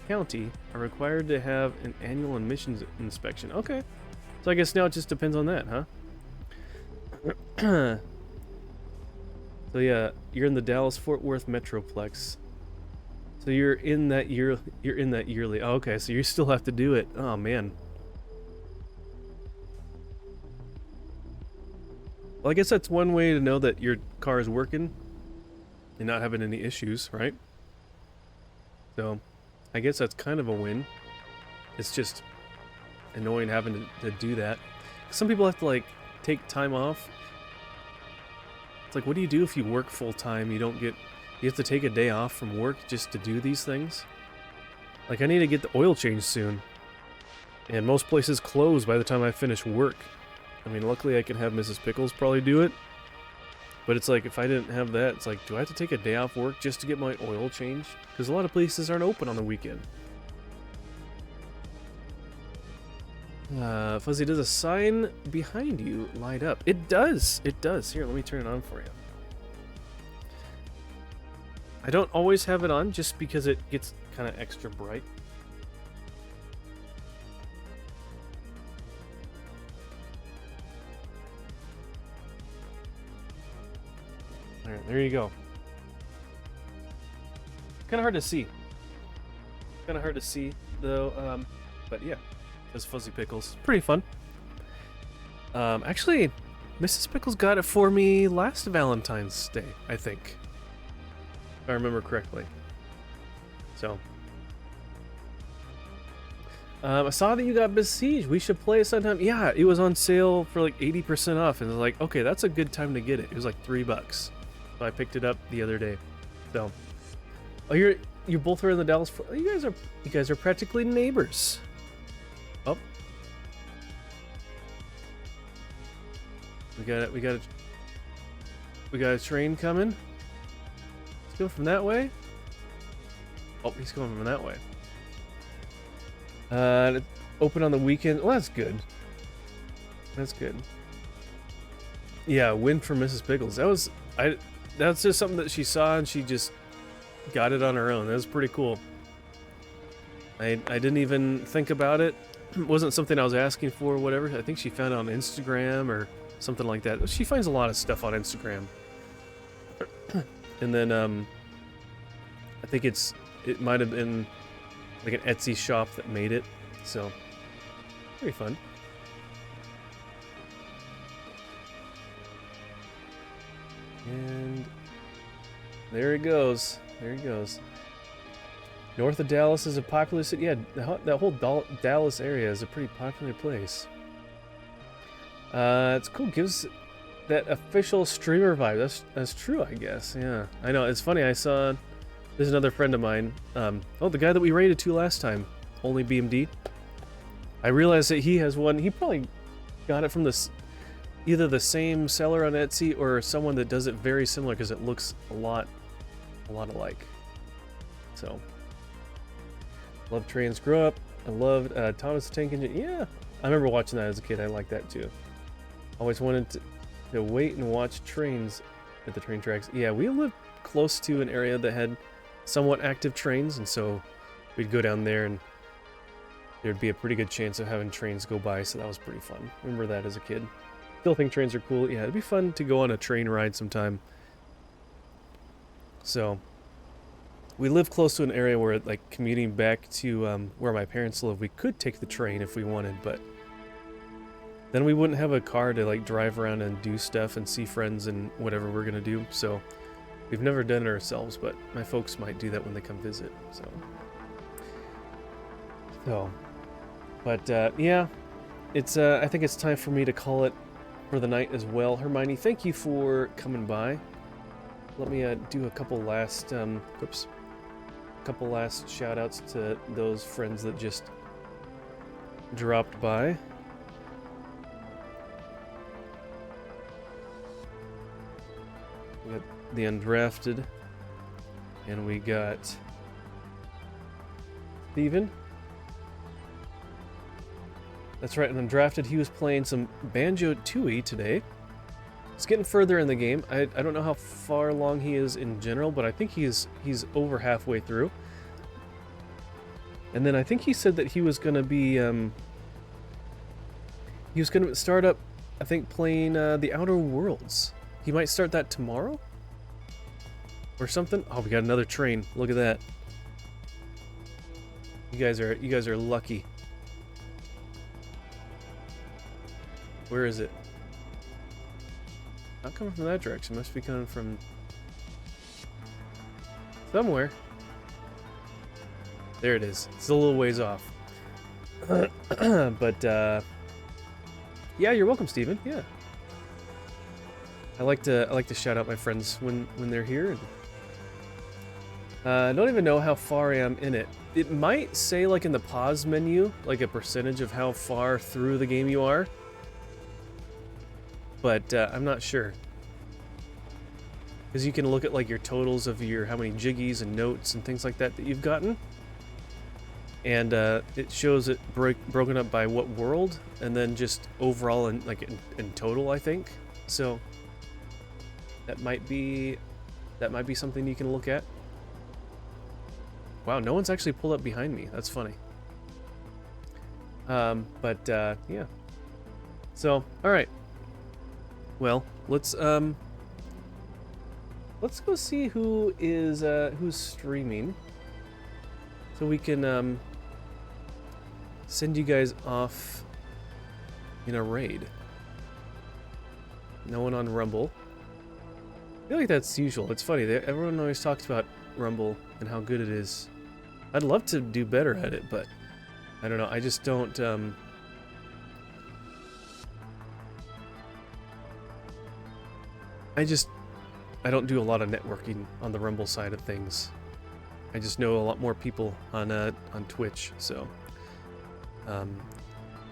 county are required to have an annual emissions inspection. Okay. So I guess now it just depends on that, huh? So yeah, you're in the Dallas-Fort Worth Metroplex. So you're in that yearly. Oh, okay, so you still have to do it. Oh man. Well, I guess that's one way to know that your car is working and not having any issues, right? So, I guess that's kind of a win. It's just annoying having to do that. Some people have to, like, take time off. It's like, what do you do if you work full-time? You have to take a day off from work just to do these things? Like, I need to get the oil changed soon. And most places close by the time I finish work. I mean, luckily I can have Mrs. Pickles probably do it. But it's like, if I didn't have that, it's like, do I have to take a day off work just to get my oil changed? Because a lot of places aren't open on the weekend. Fuzzy, does a sign behind you light up? It does. It does. Here, let me turn it on for you. I don't always have it on just because it gets kind of extra bright. Alright, there you go. Kind of hard to see. Kind of hard to see, though, but yeah. Those Fuzzy Pickles. Pretty fun. Actually, Mrs. Pickles got it for me last Valentine's Day, I think. If I remember correctly. So. I saw that you got Besiege. We should play it sometime. Yeah, it was on sale for like 80% off. And I was like, okay, that's a good time to get it. It was like $3. So I picked it up the other day. So. Oh, you both are in the Dallas. You guys are practically neighbors. Oh. We got a train coming. He's going from that way. Oh, he's going from that way. Open on the weekend. Well, that's good. That's good. Yeah, win for Mrs. Pickles. That's just something that she saw and she just got it on her own. That was pretty cool. I didn't even think about it. It wasn't something I was asking for or whatever. I think she found it on Instagram or something like that. She finds a lot of stuff on Instagram. And then I think it might have been like an Etsy shop that made it. So pretty fun. And there it goes. There he goes. North of Dallas is a popular city. Yeah, that whole Dallas area is a pretty popular place. It's cool. Gives that official streamer vibe. That's true, I guess. Yeah, I know. It's funny. I saw there's another friend of mine. Oh, the guy that we raided to last time, Only BMD. I realized that he has one. He probably got it from either the same seller on Etsy or someone that does it very similar because it looks a lot alike. So. Love Trains Grow Up. I loved Thomas the Tank Engine. Yeah, I remember watching that as a kid. I liked that too. Always wanted to wait and watch trains at the train tracks. Yeah, we lived close to an area that had somewhat active trains, and so we'd go down there and there'd be a pretty good chance of having trains go by, so that was pretty fun. Remember that as a kid. Still think trains are cool. Yeah, it'd be fun to go on a train ride sometime. So we live close to an area where, like, commuting back to where my parents live, we could take the train if we wanted, but then we wouldn't have a car to, like, drive around and do stuff and see friends and whatever we're gonna do. So we've never done it ourselves, but my folks might do that when they come visit. But yeah, it's I think it's time for me to call it for the night as well. Hermione, thank you for coming by. Let me do a couple last couple last shout outs to those friends that just dropped by. We got the Undrafted, and we got Steven. That's right, an Undrafted. He was playing some Banjo-Tooie today. It's getting further in the game. I don't know how far along he is in general, but I think he's over halfway through. And then I think he said that he was going to be he was going to start up, I think, playing The Outer Worlds. He might start that tomorrow or something. Oh, we got another train. Look at that. You guys are lucky. Where is it? Not coming from that direction. Must be coming from somewhere. There it is. It's a little ways off. But, yeah, you're welcome, Steven. Yeah. I like to shout out my friends when they're here. And, I don't even know how far I am in it. It might say, like, in the pause menu, like a percentage of how far through the game you are. But, I'm not sure. Because you can look at, like, your totals of your how many jiggies and notes and things like that you've gotten. And it shows it broken up by what world, and then just overall in total, I think. So that might be something you can look at. Wow, no one's actually pulled up behind me. That's funny. Yeah. So, all right. Well, let's go see who is who's streaming, so we can send you guys off in a raid. No one on Rumble. I feel like that's usual. It's funny. Everyone always talks about Rumble and how good it is. I'd love to do better at it, but I don't know. I just don't. I don't do a lot of networking on the Rumble side of things. I just know a lot more people on Twitch, so.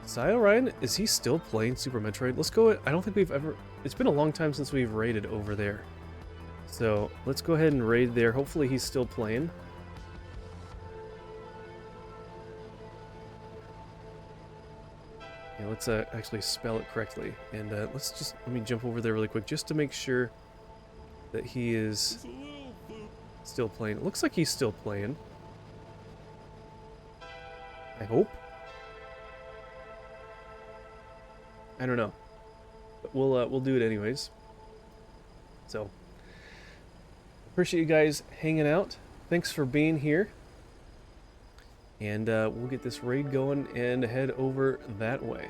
Sio Ryan, is he still playing Super Metroid? Let's go. I don't think we've ever. It's been a long time since we've raided over there. So let's go ahead and raid there. Hopefully he's still playing. Yeah, let's actually spell it correctly. And let me jump over there really quick just to make sure that he is still playing. It looks like he's still playing. I hope. I don't know, but we'll do it anyways. So appreciate you guys hanging out. Thanks for being here, and we'll get this raid going and head over that way.